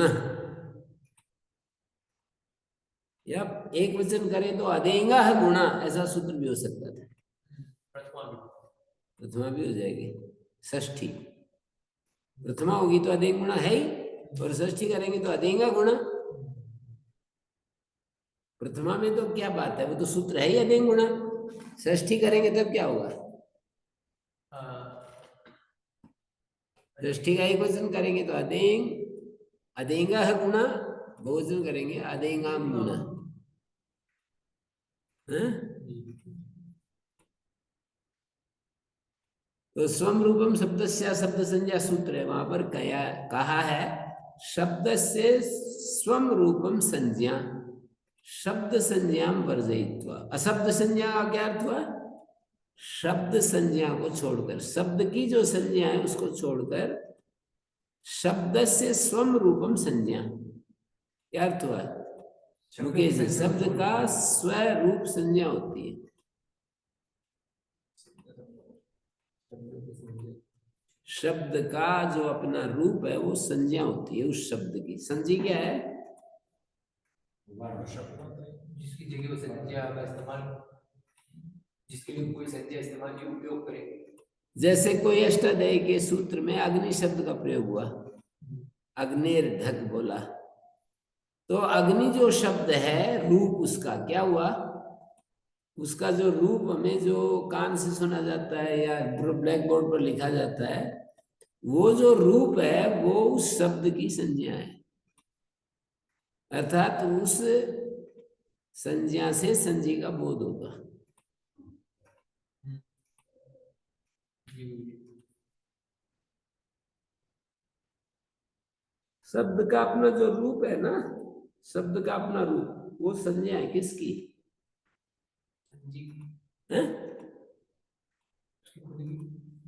या एक वचन करें तो अदेंगा गुणा, ऐसा सूत्र भी हो सकता था। प्रथमा भी हो जाएगी। षष्ठी प्रथमा होगी तो अदेंग गुणा है ही, और षष्ठी करेंगे तो अदेंगा गुणा। प्रथमा में तो क्या बात है, वो तो सूत्र है ही अदेंग गुणा। षष्ठी करेंगे तब क्या होगा, षष्ठी का एक वचन करेंगे तो अदेंग, अदेंगा है गुणा, बहुवचन करेंगे अदेंगाम गुणा। तो स्वम रूपम शब्दस्य शब्द संज्ञा सूत्र है, वहां पर कहा है शब्द से स्वम रूपम संज्ञा, शब्द संज्ञा वर्जयित्वा। अशब्द संज्ञा का क्या अर्थ हुआ, शब्द संज्ञा को छोड़कर, शब्द की जो संज्ञा है उसको छोड़कर शब्द से स्वम रूपम संज्ञा, क्या अर्थ हुआ मुकेश जी? शब्द का स्वरूप संज्ञा होती है। शब्द का जो अपना रूप है वो संज्ञा होती है, उस शब्द की संज्ञा क्या है, जिसकी जगह वो संज्ञा का इस्तेमाल, जिसके लिए कोई संज्ञा इस्तेमाल की उपयोग करें। जैसे कोई अष्टाध्यायी के सूत्र में अग्नि शब्द का प्रयोग हुआ, अग्निर ढक बोला, तो अग्नि जो शब्द है रूप उसका क्या हुआ, उसका जो रूप हमें जो कान से सुना जाता है या ब्लैक बोर्ड पर लिखा जाता है, वो जो रूप है वो उस शब्द की संज्ञा है, अर्थात उस संज्ञा से संज्ञा का बोध होगा। शब्द का अपना जो रूप है ना, शब्द का अपना रूप वो संज्ञा है किसकी, है?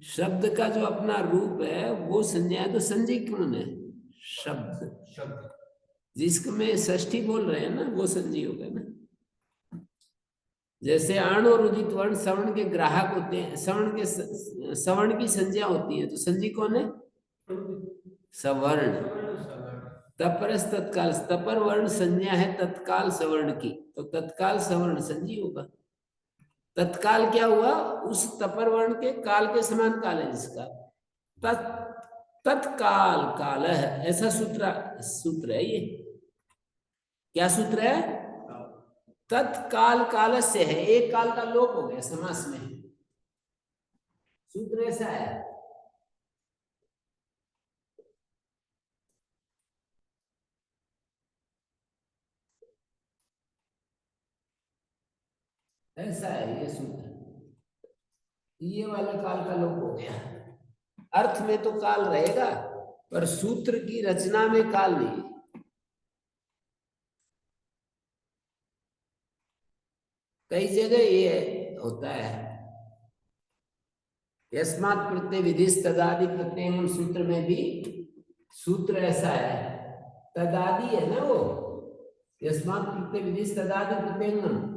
शब्द का जो अपना रूप है वो संज्ञा है, तो संज्ञा कौन है, शब्द। शब्द जिसमें षष्ठी बोल रहे हैं ना वो संज्ञा होगा ना। जैसे अण और उदित वर्ण सवर्ण के ग्राहक होते हैं, सवर्ण की संज्ञा होती है, तो संज्ञा कौन है, सवर्ण। तपरस तत्काल, तपर वर्ण संज्ञा है तत्काल सवर्ण की, तो तत्काल सवर्ण संज्ञा होगा। तत्काल क्या हुआ, उस तपर वर्ण के काल के समान काल है जिसका, तत्काल काल है, ऐसा सूत्र है ये। क्या सूत्र है, तत्काल काल से है, एक काल का लोप हो गया समास में, सूत्र ऐसा है। ऐसा है ये सूत्र, ये वाला काल का लोप हो गया। अर्थ में तो काल रहेगा पर सूत्र की रचना में काल नहीं। कई जगह ये होता है, यस्मात् प्रत्यय विधिस् तदादि प्रत्यय, सूत्र में भी सूत्र ऐसा है, तदादि है ना वो, यस्मात् प्रत्यय विधिस् तदादि प्रत्यय,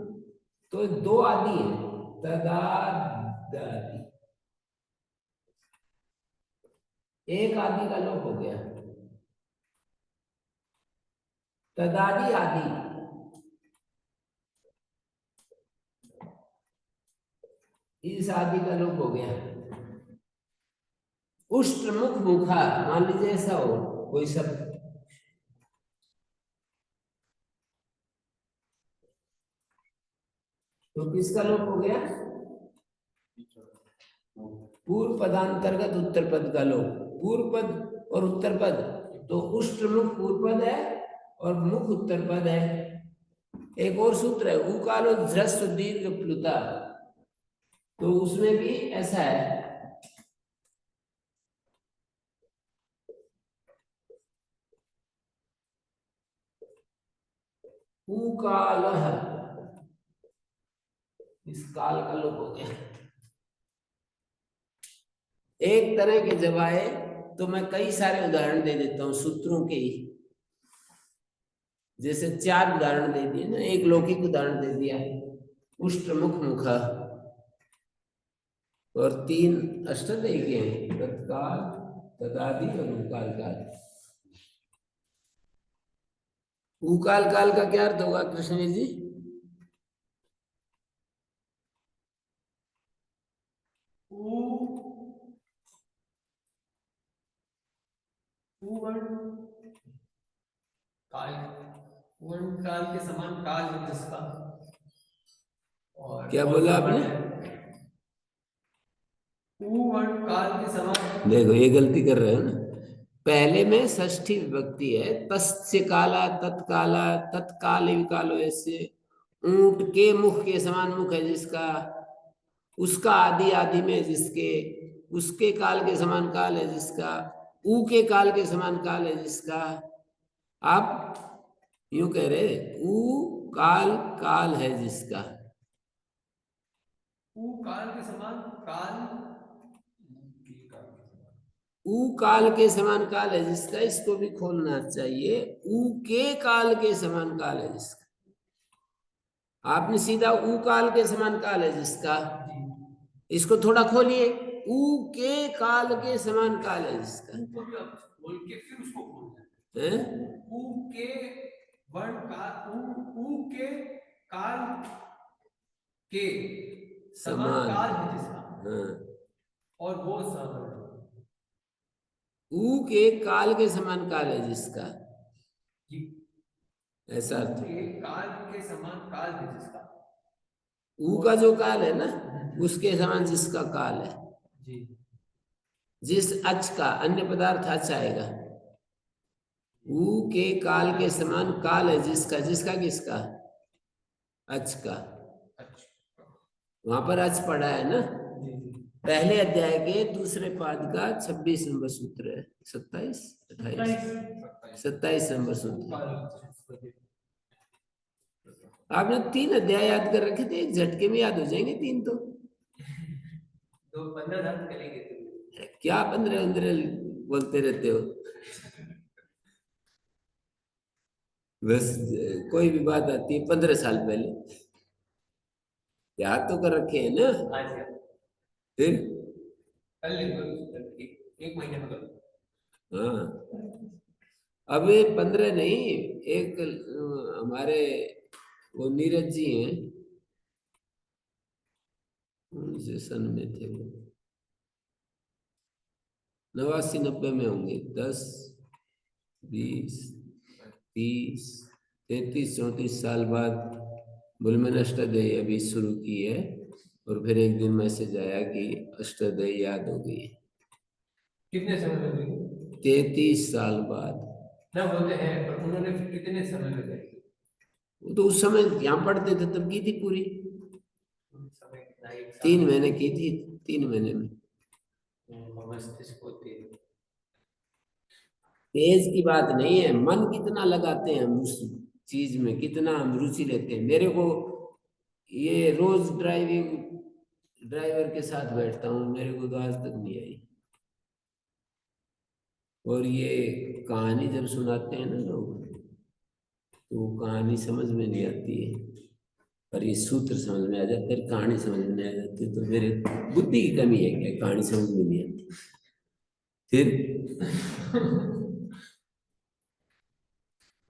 तो दो आदि है, तदादि, एक आदि का लोप हो गया, तदादि आदि, इस आदि का लोप हो गया। उष्ट्रमुख मुखा, मान लीजिए ऐसा हो कोई शब्द, तो किसका लोप हो गया, पूर्व पदांतर्गत उत्तर पद का लोप। पूर्व पद और उत्तर पद, तो उष्ट्रमुख पूर्व पद है और मुख उत्तर पद है। एक और सूत्र है उकालो ह्रस्व दीर्घ प्लुता, तो उसमें भी ऐसा है, उकाल, इस काल का लोप हो गया। एक तरह के जब आए तो मैं कई सारे उदाहरण दे देता हूं सूत्रों के ही। जैसे 4 उदाहरण दे दिए ना, एक लौकिक उदाहरण दे दिया, उष्ट्रमुख मुखा, और 3 अष्टदेय के हैं, तत्काल, तदादि और उकाल काल। उकाल काल का क्या अर्थ होगा कृष्णवीर जी? काल, वर्ण काल के समान काल है जिसका, और क्या बोला आपने? वर्ण काल के समान। देखो ये गलती कर रहे हो ना, पहले में षष्ठी विभक्ति है, तस्य काला, तत्काला, तत्काल विकालो, ऐसे ऊंट के मुख के समान मुख है जिसका, उसका आदि आदि में जिसके, उसके काल के समान काल है जिसका, ऊ के काल के समान काल है जिसका। आप यूं कह रहे, ऊ काल काल है जिसका, ऊ काल के समान काल, ऊ काल के समान काल है जिसका, इसको भी खोलना चाहिए, ऊ के काल के समान काल है जिसका। आपने सीधा ऊ काल के समान काल है जिसका, इसको थोड़ा खोलिए, ऊ के काल के समान काल है जिसका। ऊ भी आप बोल के फिर उसको खोलना हैं? ऊ के वर्ण का, ऊ के काल के समान काल है जिसका, हाँ। और वो सवर्ण, ऊ के काल के समान काल है जिसका, ऐसा ऊ अर्थ। के काल के समान काल है जिसका, ऊ का जो काल है ना, उसके समान जिसका काल है, जी, जिस अच का, अन्य पदार्थ अच आएगा, ऊ के काल के समान काल है जिसका, जिसका किसका, अच का। वहां पर अच पढ़ा है ना, पहले अध्याय के दूसरे पाद का 26 नंबर सूत्र है, 27, 28, 27 नंबर सूत्र। आपने 3 अध्याय याद कर रखे थे, एक झटके में याद हो जाएंगे 3 तो। 15 दांत चलेंगे। क्या 15 बोलते रहते हो? बस कोई भी बात आती है 15 साल पहले याद तो कर रखे हैं ना, फिर कल एक महीने में कल। हाँ, अब ये 15 नहीं, एक हमारे वो नीरज जी हैं, उनसे सन में थे वो, 89-90 में होंगे, 10, 20, 30, 33, 34 साल बाद बुलमन अष्टदयी अभी शुरू की है, और फिर एक दिन मैसेज आया कि अष्टदयी याद हो गई है। कितने समय में हुई? 33 साल बाद। ना बोलते हैं, पर उन्होंने फिर कितने समय में करी? वो तो उस समय यहाँ पढ़ते थे तब की थी पूरी, समय कितना, 1 साल? 3 महीने की थी, 3 महीने में। मस्तिष्क होती है। तेज की बात नहीं है, मन कितना लगाते हैं हम उस चीज में, कितना हम रुचि लेते हैं। मेरे को ये रोज ड्राइवर के साथ बैठता हूँ, मेरे को तो आज तक नहीं आई। और ये कहानी जब सुनाते हैं ना लोग, तो वो कहानी समझ में नहीं आती है, पर ये सूत्र समझ में आ जाते हैं, कहानी समझ में नहीं आ जाती। तो मेरे बुद्धि की कमी है क्या, कहानी समझ में नहीं आती फिर?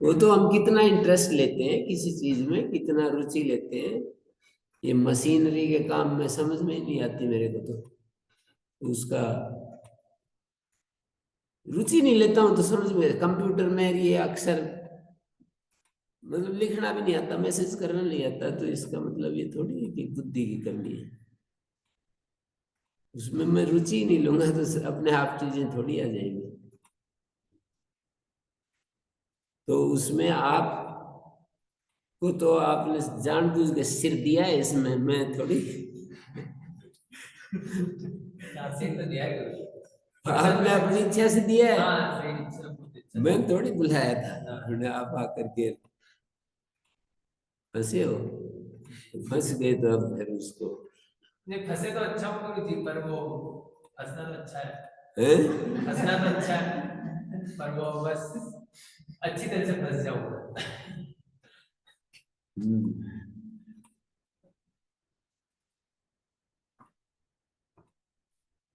वो तो हम कितना इंटरेस्ट लेते हैं किसी चीज में, कितना रुचि लेते हैं, ये मशीनरी के काम में समझ में नहीं आती मेरे को तो उसका रुचि नहीं लेता हूं तो समझ में, कंप्यूटर में ये अक्सर मतलब लिखना भी नहीं आता, मैसेज करना नहीं आता, तो इसका मतलब ये थोड़ी है कि बुद्धि की कमी है। उसमें मैं रुचि नहीं लूंगा तो अपने आप चीजें थोड़ी आ जाएंगी। तो उसमें आप को तो आपने जानबूझ के सिर दिया है इसमें, मैं थोड़ी सिर तो दिया है, आपने अपनी इच्छा से दिया है, हाँ, सही, सब कुछ अच्छा। मैं थोड़ी बुलाया था, आप आकर के फंसे हो? फंस गए तो अब फिर उसको नहीं फंसे तो अच्छा हुआ नहीं थी, पर वो फंसना तो अच्छा है, हैं? फंसना तो अच्छा है, पर वो बस अच्छी तरह से फंस जाऊंगा। हम्म।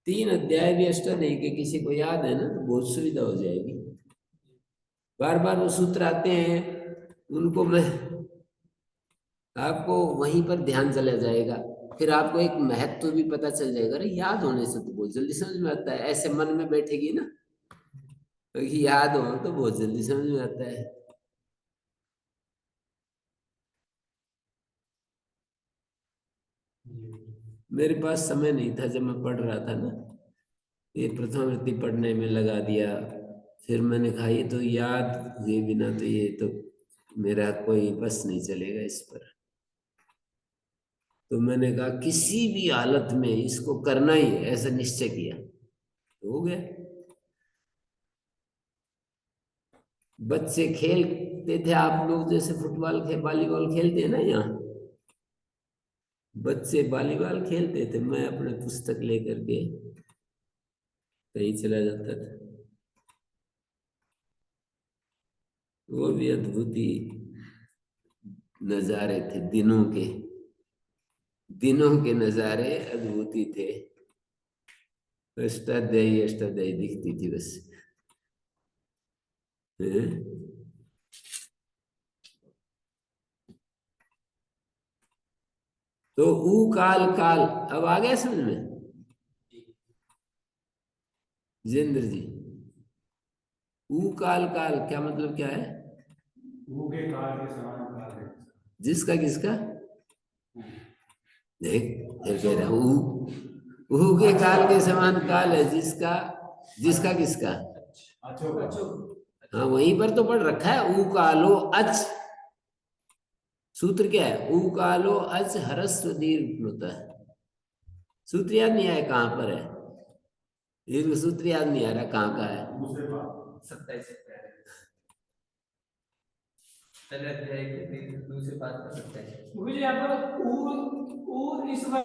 3 अध्याय भी अष्टाध्यायी के किसी को याद है ना, तो बहुत सुविधा हो जाएगी। बार बार वो सूत्र आते हैं, उनको मैं आपको वहीं पर ध्यान चला जाएगा, फिर आपको एक महत्व भी पता चल जाएगा। अरे याद होने से तो बहुत जल्दी समझ में आता है, ऐसे मन में बैठेगी ना, तो याद हो तो बहुत जल्दी समझ में आता है। मेरे पास समय नहीं था जब मैं पढ़ रहा था ना, ये प्रथमावृत्ति पढ़ने में लगा दिया, फिर मैंने कहा ये तो याद हुए बिना तो ये तो मेरा कोई बस नहीं चलेगा इस पर। तो मैंने कहा किसी भी हालत में इसको करना ही है, ऐसा निश्चय किया, तो हो गया। बच्चे खेलते थे, आप लोग जैसे फुटबॉल वॉलीबॉल खेलते हैं ना, यहाँ बच्चे वॉलीबॉल खेलते थे, मैं अपने पुस्तक लेकर के कहीं चला जाता था। वो भी अद्भुत ही नजारे थे, दिनों के नजारे अद्भुत ही थे। अष्टाध्यायी अष्टाध्यायी दिखती थी बस। हैं? तो ऊ काल काल अब आ गया समझ में जितेंद्र जी? ऊ काल काल क्या मतलब क्या है? ऊ के काल के समान काल है। जिसका किसका? देख फिर कह रहा ऊ के काल के समान काल है, जिसका जिसका किसका? अच्छो हाँ वहीं पर तो पढ़ रखा है, ऊ कालो अच। सूत्र क्या है? ऊ कालो अच हरस्व दीर्घ होता है। सूत्र याद नहीं आया कहाँ पर है, ये सूत्र याद नहीं आ रहा कहाँ का है। दूसरे बात 27 पहले अध्याय के दूसरे पाठ का 27। मुझे यहाँ पर ऊर इस बार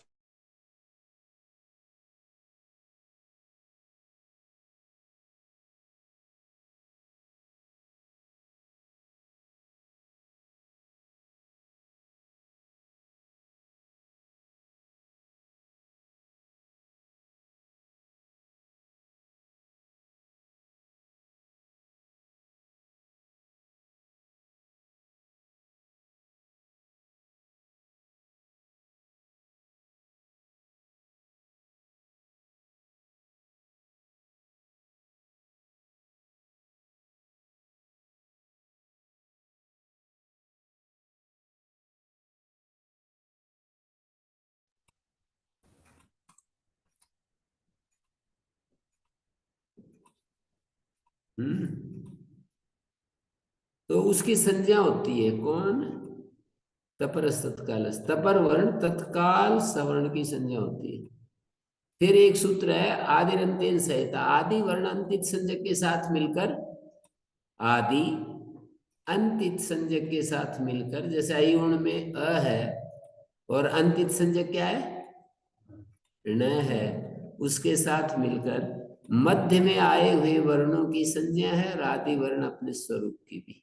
तो उसकी संज्ञा होती है कौन? तपरस तत्काल, तपर वर्ण तत्काल सवर्ण की संज्ञा होती है। फिर एक सूत्र है आदिरंतेन सहिता, आदि वर्ण अंतित संज्ञक के साथ मिलकर, आदि अंतित संज्ञक के साथ मिलकर, जैसे अयुण में अ है और अंतित संज्ञक क्या है? ण है, उसके साथ मिलकर मध्य में आए हुए वर्णों की संज्ञा है, और आदि वर्ण अपने स्वरूप की भी।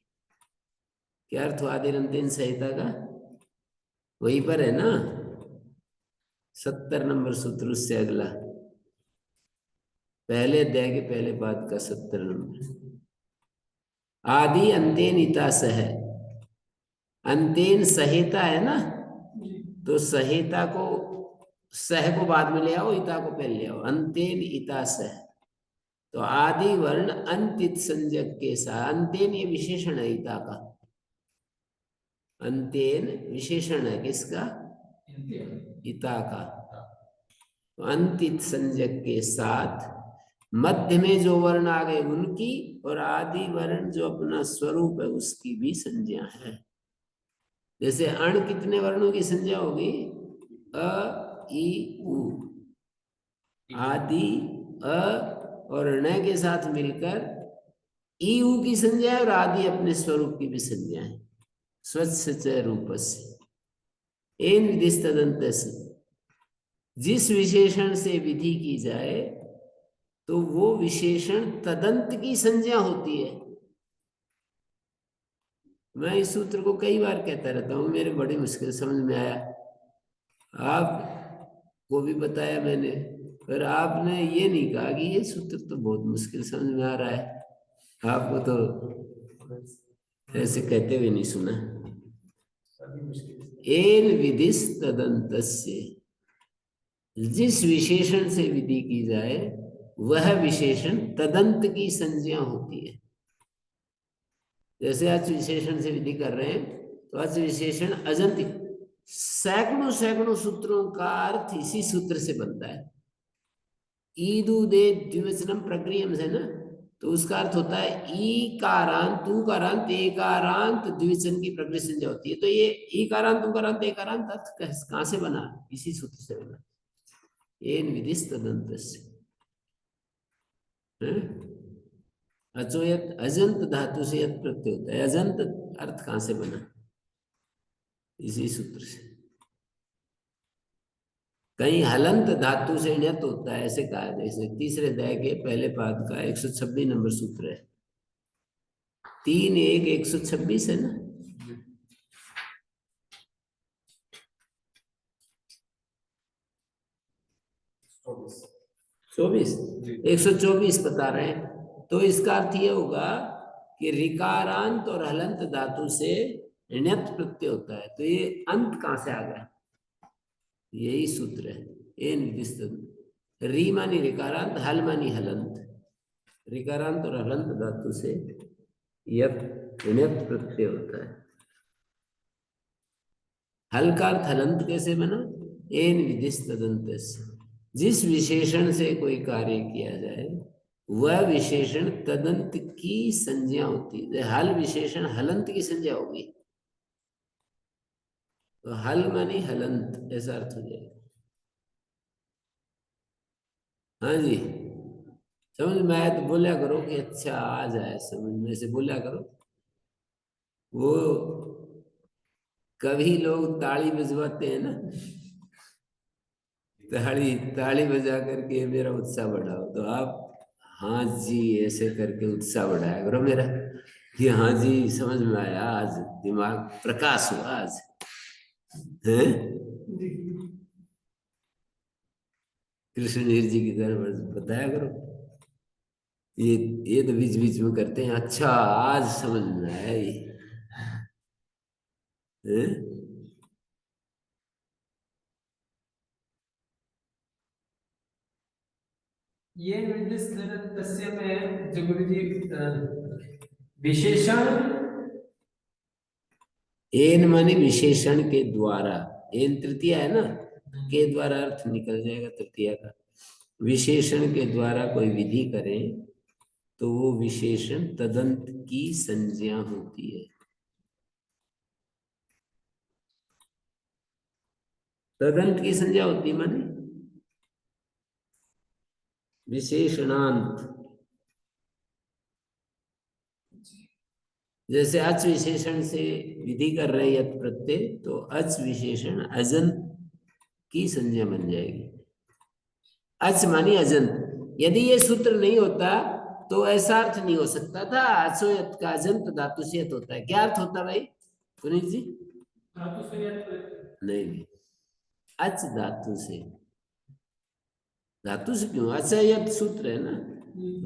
क्या अर्थ हुआ आदिरंतेन संहिता का? वहीं पर है ना 70 नंबर सूत्र, उससे अगला पहले अध्याय के पहले पाद का 70 नंबर। आदि अंतेन इता सह, अंतेन सहेता है ना, तो सहेता को सह को बाद में ले आओ, इता को पहले ले आओ, अंतेन इता सह। तो आदि वर्ण अंतित संज्ञक के साथ, अंतेन ये विशेषण है इता का, अंतेन विशेषण है किसका? इता का। तो अंतित संज्ञक के साथ मध्य में जो वर्ण आ गए उनकी, और आदि वर्ण जो अपना स्वरूप है उसकी भी संज्ञा है। जैसे अण कितने वर्णों की संज्ञा होगी? अ ई उ। आदि अ और ण के साथ मिलकर ई उ की संज्ञा है, और आदि अपने स्वरूप की भी संज्ञा है। स्वच्छ च रूपस्य एन विधिस्त तदन्तस्य, जिस विशेषण से विधि की जाए तो वो विशेषण तदंत की संज्ञा होती है। मैं इस सूत्र को कई बार कहता रहता हूँ, मेरे बड़ी मुश्किल समझ में आया, आपको भी बताया मैंने, पर आपने ये नहीं कहा कि ये सूत्र तो बहुत मुश्किल समझ में आ रहा है। आपको तो ऐसे कहते हुए नहीं सुना। एन विधिस तदन्तस्य, जिस विशेषण से विधि की जाए वह विशेषण तदंत की संज्ञा होती है। जैसे अच विशेषण से विधि कर रहे हैं तो अच विशेषण अजंत, सैकड़ों सैकड़ों सूत्रों का अर्थ इसी सूत्र से बनता है। ईदु दे द्विवचनम प्रक्रियम से ना, तो उसका अर्थ होता है ई कारांत तू कारांत एकारांत द्विवचन की प्रक्रिया संज्ञा होती है। तो ये ई कारांत तू कारांत एकारांत अर्थ कहां से बना? इसी सूत्र से बना। एन विधिस तदन्तस्य, अचोयत अजंत धातु से यत प्रत्यय होता है। अजंत अर्थ कहां से बना? इसी सूत्र से। कहीं हलंत धातु से ण्यत होता है, ऐसे कहा, जैसे तीसरे अध्याय के पहले पाद का 126 नंबर सूत्र है, 3-1-126 है ना। चौबीस 124 बता रहे हैं। तो इसका अर्थ ये होगा कि रिकारांत और हलंत धातु से ण्यत प्रत्यय होता है। तो ये अंत कहां से आ गया? यही सूत्र है। एन विधिस तदन्तस्य, री मानी रिकारांत, हल मानी हलंत, रिकारांत और हलंत धातु से यत ण्यत प्रत्यय होता है। हल का अर्थ हलंत कैसे बना? एन विधिस तदन्तस्य, जिस विशेषण से कोई कार्य किया जाए वह विशेषण तदंत की संज्ञा होती है। हल विशेषण हलंत की संज्ञा होगी, तो हल मानी हलंत, ऐसा अर्थ हो जाएगा। हाँ जी, समझ में आया तो बोला करो कि अच्छा आ जाए समझ में, से बोला करो। वो कभी लोग ताली बजवाते हैं ना, ताली ताली बजा करके मेरा उत्साह बढ़ाओ, तो आप हाँ जी ऐसे करके उत्साह बढ़ाया करो मेरा, कि हाँ जी समझ में आया, आज दिमाग प्रकाश हुआ आज है। कृष्ण जी की तरह बताया करो। ये तो बीच बीच में करते हैं, अच्छा आज समझ में आया ये है? ये विधिस तदन्तस्य में जो गुरु जी विशेषण, एन माने विशेषण के द्वारा, एन तृतीया है ना, के द्वारा अर्थ निकल जाएगा तृतीया का। विशेषण के द्वारा कोई विधि करें तो वो विशेषण तदंत की संज्ञा होती है। तदंत की संज्ञा होती है माने विशेषणांत। जैसे अच विशेषण से विधि कर रहे यत प्रत्यय, तो अच विशेषण अजंत की संज्ञा बन जाएगी। अच मानी अजंत। यदि ये सूत्र नहीं होता तो ऐसा अर्थ नहीं हो सकता था। अचोयत का अजंत धातु से यत होता है। क्या अर्थ होता भाई पुनीत जी? धातु से यत प्रत्यय। नहीं, अच धातु से, धातु से क्यों? अचयत सूत्र है ना,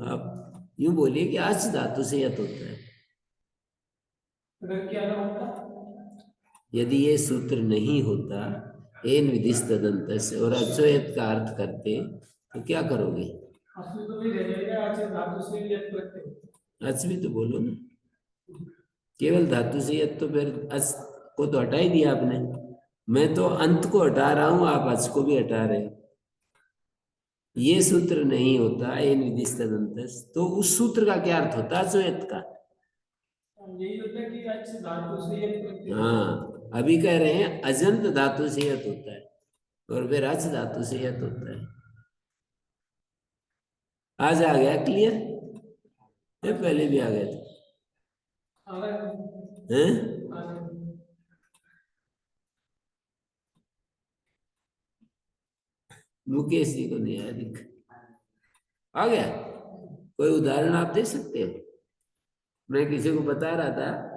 आप यूं बोलिए कि अच धातु से यत होता है। अगर क्या ना होता? यदि ये सूत्र नहीं होता एन विधिस तदन्तस्य और अचोयत का अर्थ करते तो क्या करोगे? असली तो वही रह जाएगा, आज धातु से यत प्रत्यय। अच भी तो बोलो ना, केवल धातु से यत, तो फिर अच को तो हटा ही दिया आपने। मैं तो अंत को हटा रहा हूं, आप अच को भी हटा रहे हो। ये सूत्र नहीं होता एन विधिस तदन्तस्य, तो उस सूत्र का क्या अर्थ होता अचोयत का? यही होता है कि आज धातु से यत प्रत्यय। हाँ, अभी कह रहे हैं अजंत धातु से यत होता है और फिर अच धातु से यत होता है। आज आ गया क्लियर? ये पहले भी आ गया था अगर हैं? मुकेश जी को नहीं आया दिख, आ गया? कोई उदाहरण आप दे सकते हो? मैं किसी को बता रहा था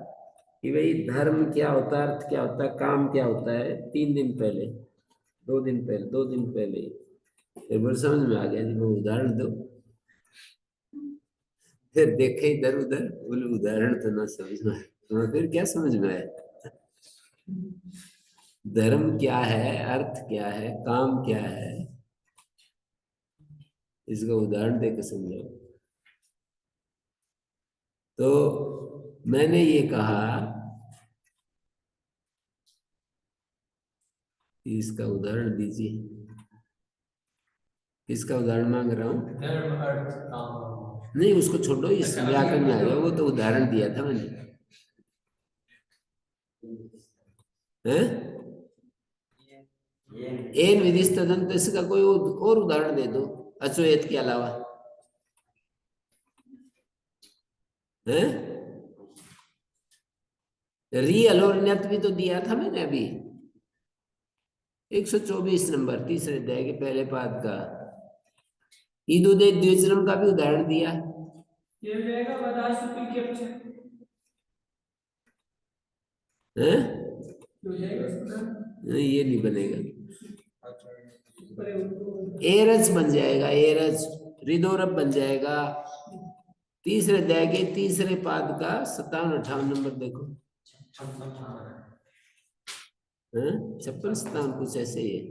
कि भाई धर्म क्या होता है, अर्थ क्या होता है, काम क्या होता है, 3 दिन पहले, 2 दिन पहले एक बार समझ में आ गया जी, मैं उदाहरण दो। फिर देखे इधर उधर, बोले उदाहरण तो ना समझ में आया। तो फिर क्या समझ में आया? धर्म क्या है, अर्थ क्या है, काम क्या है, इसका उदाहरण देकर समझो। तो मैंने ये कहा कि इसका उदाहरण दीजिए। इसका उदाहरण मांग रहा हूं। धर्म अर्थ काम। नहीं, उसको छोड़ो, इस अच्छा, व्याकरण में आ अभी गया, वो तो उदाहरण दिया था मैंने। हैं? एन विधिस तदंत, इसका कोई और उदाहरण दे दो अचोयत के अलावा। हैं? रियल और न्यत भी तो दिया था मैंने अभी, 124 नंबर, तीसरे अध्याय के पहले पाद का। ईदुदे द्विवचनम का भी उदाहरण दिया। ये हो जाएगा वदाश्रुति के पीछे हैं? हो जाएगा इसका नहीं, ये नहीं बनेगा। ऊपर है उनको। एरज बन जाएगा, एरज। रिदोरब बन जाएगा। तीसरे अध्याय के तीसरे पाद का 57-58 नंबर देखो। 56-57 कुछ ऐसे ही है।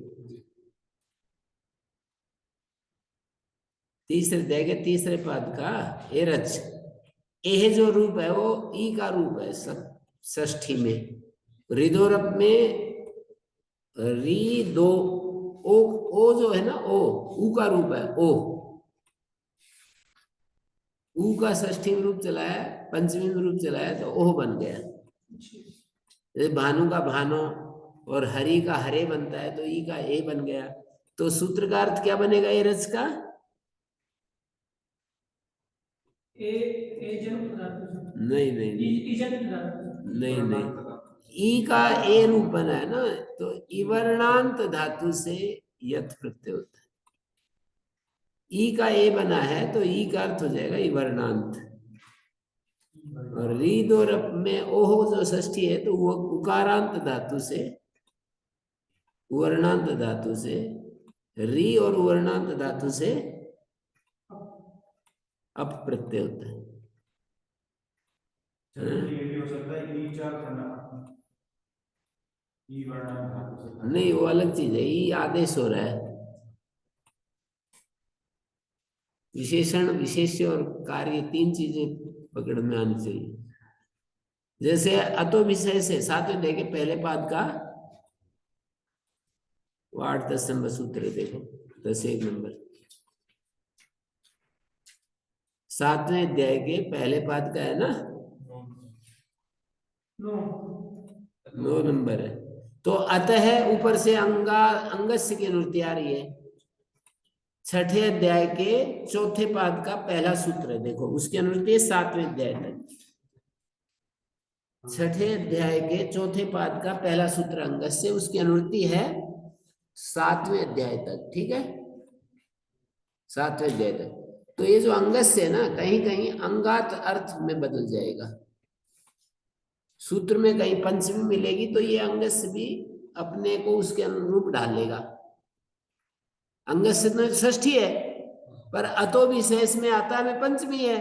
तीसरे अध्याय के तीसरे पाद का एरज। एह जो रूप है वो ई का रूप है षष्ठी में। रिदोरब में री दो, ओ जो है ना, ओ ऊ का रूप है, ओ ऊ का षष्ठी में रूप चला है, पंचमी में रूप चला है, तो ओह बन गया। जैसे भानु का भानो और हरि का हरे बनता है, तो ई का ए बन गया। तो सूत्र का अर्थ क्या बनेगा एरज का? ए जन्म धातु नहीं नहीं नहीं इजन धातु नहीं नहीं, ई का ए रूप बना है ना, तो इवर्णांत धातु से यथ प्रत्यय होता है। ई का ए बना है तो ई का अर्थ हो जाएगा इवर्णांत। और रीद और अप में ओह जो षष्ठी है, तो वो उकारांत धातु से, वर्णांत धातु से, री और वर्णांत धातु से अप प्रत्यय होता है। ये भी हो सकता है ईचा खंडा, ई वर्णांत धातु से। नहीं, वो अलग चीज है, ई आदेश हो रहा है। विशेषण, विशेष्य और कार्य, 3 चीजें पकड़ में आनी चाहिए। जैसे अतो विषय से 7वें अध्याय के पहले पाद का 8-10 नंबर सूत्र है, देखो 10-1 नंबर, 7वें अध्याय के पहले पाद का है ना, 9 नंबर है। तो अतः ऊपर से अंगस्य की अनुवृत्ति आ रही है। 6ठे अध्याय के चौथे पाद का पहला सूत्र है, देखो उसकी अनुवृत्ति है 7वें अध्याय तक। 6ठे अध्याय के चौथे पाद का पहला सूत्र अंगस्य, उसकी अनुवृत्ति है 7वें अध्याय तक, ठीक है, 7वें अध्याय तक। तो ये जो अंगस्य है ना, कहीं कहीं अंगात अर्थ में बदल जाएगा। सूत्र में कहीं पंचमी मिलेगी तो ये अंगस्य भी अपने को उसके अनुरूप ढालेगा। अंगस्य में षष्ठी है, पर अतो विशेष में आता में पंचमी है,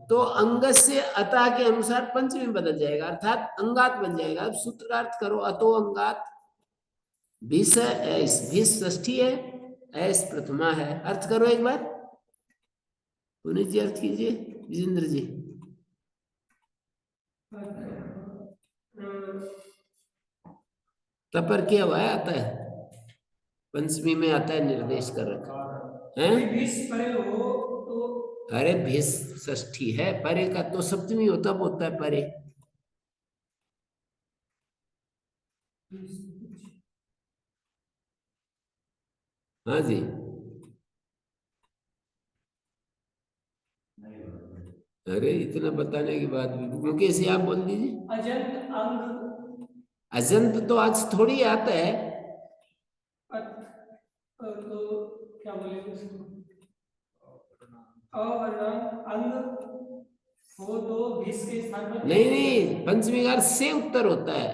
तो अंगस्य अता के अनुसार पंचमी बदल जाएगा, अर्थात अंगात बन जाएगा। अब सूत्र का अर्थ करो, अतो अंगात, भीष षष्ठी है, ऐस प्रथमा है। अर्थ करो एक बार, पुनीत जी अर्थ कीजिए, विजेंद्र जी। तपर क्या हुआ है, आता है पंचमी में आता है, निर्देश कर रखा है। बीस परे हो तो अरे भीष षष्ठी है, परे का तो सप्तमी होता होता है परे। हाँ जी, अरे इतना बताने के बाद भी मुकेश जी आप बोल दीजिए। अजंत अंग अजंत तो आज थोड़ी आता है। तो क्या बोलेंगे उसको, अवर्णांक अंग हो तो 20 के स्थान पर नहीं नहीं, पंचमी का अर्थ से उत्तर होता है,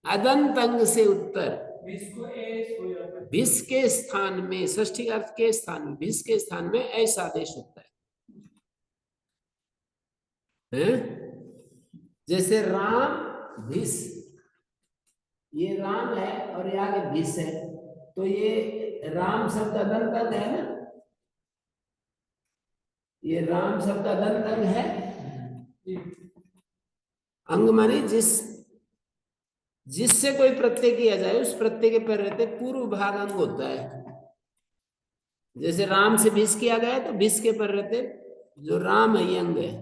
अदंत अंग से उत्तर। 20 को ए हो जाता है। 20 के स्थान में, षष्ठी का अर्थ के स्थान में, 20 के स्थान में ऐसा आदेश होता है? जैसे राम 20, ये राम है और ये आगे 20 है, तो ये राम शब्द अदंत अंग है ना, ये राम शब्द अदंत अंग है। अंग माने जिससे कोई प्रत्यय किया जाए उस प्रत्यय के पर रहते पूर्व भाग अंग होता है। जैसे राम से 20 किया गया तो 20 के पर रहते जो राम है ये अंग है,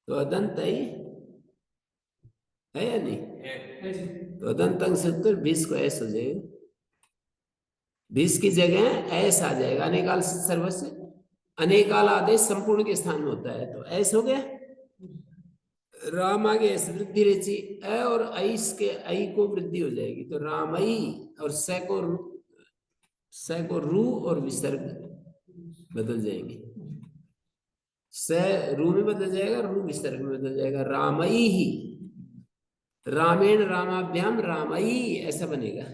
तो अदंत है या नहीं? तो अदंत अंग से उत्तर 20 को ऐस हो जाएगा, 20 की जगह ऐस आ जाएगा। अनेकाल सर्वस्व, अनेकाल आदेश संपूर्ण के स्थान में होता है, तो ऐस हो गया। राम आगे ऐसे वृद्धि रेची, अ और ऐस के ऐ को वृद्धि हो जाएगी, तो रामई, और स को रू और विसर्ग बदल जाएंगे, स रू में बदल जाएगा, रू विसर्ग में बदल जाएगा। रामई ही, रामेण रामाभ्याम रामई ऐसा बनेगा।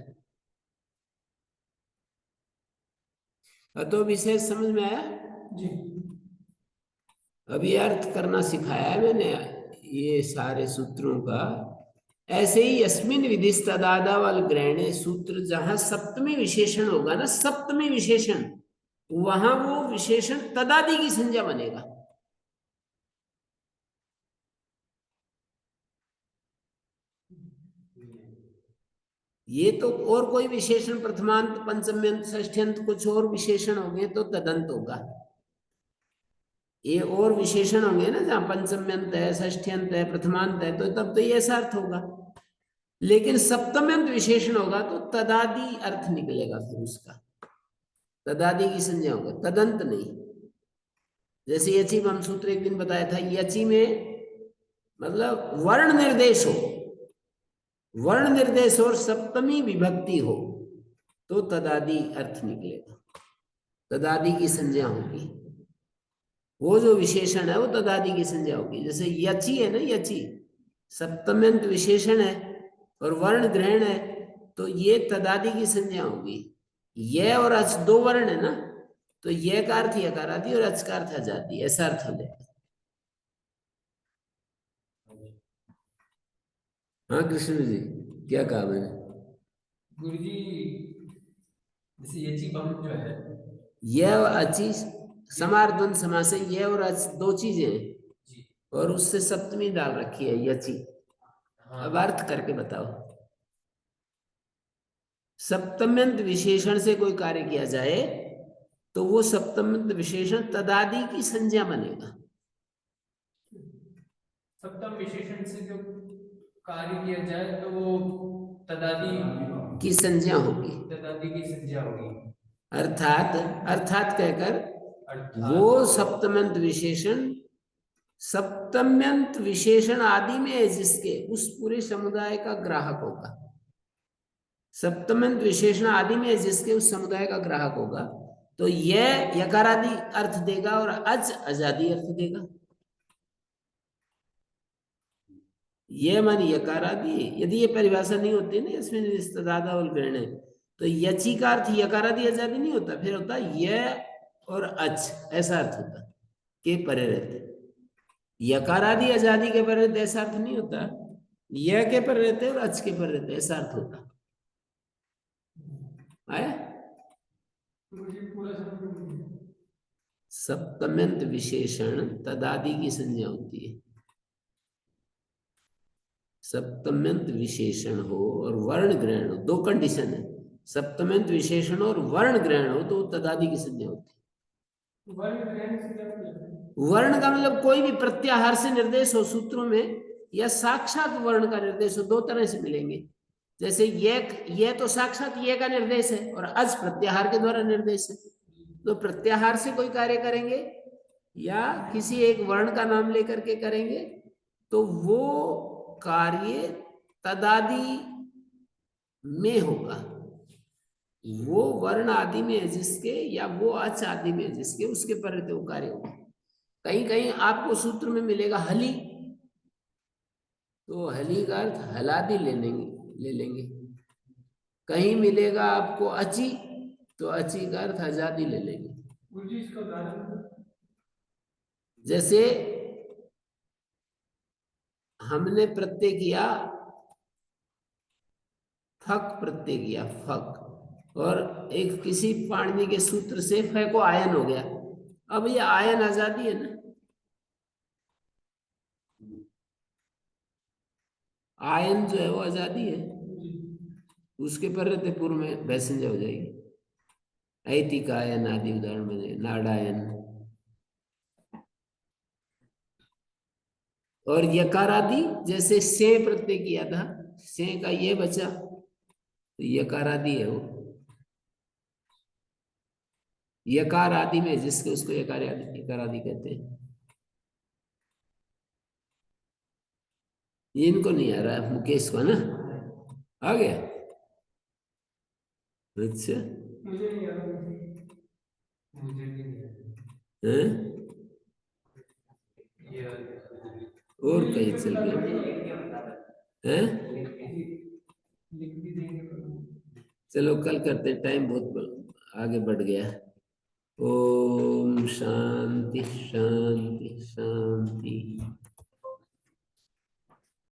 तो विशेष समझ में आया जी। अभी अर्थ करना सिखाया है मैंने ये सारे सूत्रों का। ऐसे ही यस्मिन विधिस तदादा वाल ग्रहणे सूत्र, जहां सप्तमी विशेषण होगा ना, सप्तमी विशेषण, वहां वो विशेषण तदादि की संज्ञा बनेगा। ये तो और कोई विशेषण प्रथमांत पंचम्यंत षष्ठ्यंत कुछ और विशेषण होंगे तो तदंत होगा। ये और विशेषण होंगे ना जहाँ पंचम्यंत है, षष्ठ्यंत है, प्रथमांत है, तो तब तो ये ऐसा अर्थ होगा। लेकिन सप्तम्यंत विशेषण होगा तो तदादि अर्थ निकलेगा, फिर उसका तदादि की संज्ञा होगा, तदंत नहीं। जैसे यची में हम सूत्र एक दिन बताया था, यची में मतलब वर्ण निर्देश हो, वर्ण निर्देश और सप्तमी विभक्ति हो तो तदादि अर्थ निकलेगा, तदादि की संज्ञा होगी। वो जो विशेषण है वो तदादि की संज्ञा होगी। जैसे यची है ना, यची सप्तम्यंत विशेषण है और वर्ण ग्रहण है, तो ये तदादि की संज्ञा होगी। ये और अच दो वर्ण है ना, तो ये का अर्थ यकार आदि और अच का अर्थ अजादि, ऐसा अर्थ हो जाएगा। हाँ कृष्ण जी, क्या कहा मैंने? गुरुजी जैसे यची बम जो है, यह और अची समार्द्वंद समास है, यह और अच दो चीजें हैं जी और उससे सप्तमी डाल रखी है यची। हाँ, अब अर्थ करके बताओ। सप्तम्यंत विशेषण से कोई कार्य किया जाए तो वो सप्तम्यंत विशेषण तदादि की संज्ञा बनेगा। सप्तम विशेषण से जो कार्य किया जाए तो वो तदादि की संज्ञा होगी, तदादि की संज्ञा होगी। अर्थात अर्थात कहकर अर्थात वो सप्तम्यंत विशेषण, सप्तम्यंत विशेषण आदि में है जिसके, उस पूरे समुदाय का ग्राहक होगा। सप्तम्यंत विशेषण आदि में है जिसके, उस समुदाय का ग्राहक होगा, तो यह यकारादि अर्थ देगा और अज अजादि अर्थ देगा। ये मान यकारादि, यदि ये परिभाषा नहीं होती ना इसमें रिश्तेदादा और ग्रहण, तो यची का अर्थ यकारादि अजादि नहीं होता, फिर होता यह और अच, ऐसा अर्थ होता के परे रहते। यकारादि अजादि के पर रहते ऐसा अर्थ नहीं होता, यह के पर रहते और अच के पर रहते ऐसा अर्थ होता। आया? गुरुजी पूरा समझ। सप्तम्यंत विशेषण तदादि की संज्ञा होती है। सप्तम्यंत विशेषण हो और वर्ण ग्रहण हो, दो कंडीशन है, सप्तम्यंत विशेषण और वर्ण ग्रहण हो तो तदादि की संज्ञा होती है। वर्ण ग्रहण से क्या मतलब है? वर्ण का मतलब कोई भी प्रत्याहार से निर्देश हो सूत्रों में, या साक्षात वर्ण का निर्देश हो, दो तरह से मिलेंगे। जैसे ये तो साक्षात ये का निर्देश है और अज प्रत्याहार के द्वारा निर्देश है, तो प्रत्याहार से कोई कार्य करेंगे या किसी एक वर्ण का नाम लेकर के करेंगे तो वो कार्य तदादि में होगा। वो वर्ण आदि में है जिसके, या वो अच आदि में है जिसके, उसके परित उकार्य होगा। कहीं कहीं आपको सूत्र में मिलेगा हली, तो हली का अर्थ हलादि ले लेंगे। कहीं मिलेगा आपको अची, तो अची का अर्थ आजादी ले लेंगे। गुरुजी इसका उदाहरण जैसे हमने प्रत्यय किया फक, प्रत्यय किया फक, और एक किसी पाणिनि के सूत्र से फ को आयन हो गया। अब ये आयन आजादी है ना, आयन जो है वो आजादी है, उसके पर रहते पूर्व में भैसंज हो जाएगी। ऐतिक आयन आदि उदाहरण बने, नाडायन। और यकार आदि, जैसे से प्रत्यय किया था, से का ये बचा, तो यकार आदि है वो। यकार आदि में जिसके, उसको यकार आदि कहते हैं। ये इनको नहीं आ रहा है, मुकेश को ना आ गया। अच्छा, मुझे नहीं याद। मुझे भी नहीं हैं? ये और कहीं चल गए हैं? लिख भी देंगे। चलो कल करते हैं, टाइम बहुत आगे बढ़ गया। ओम शांति शांति शांति।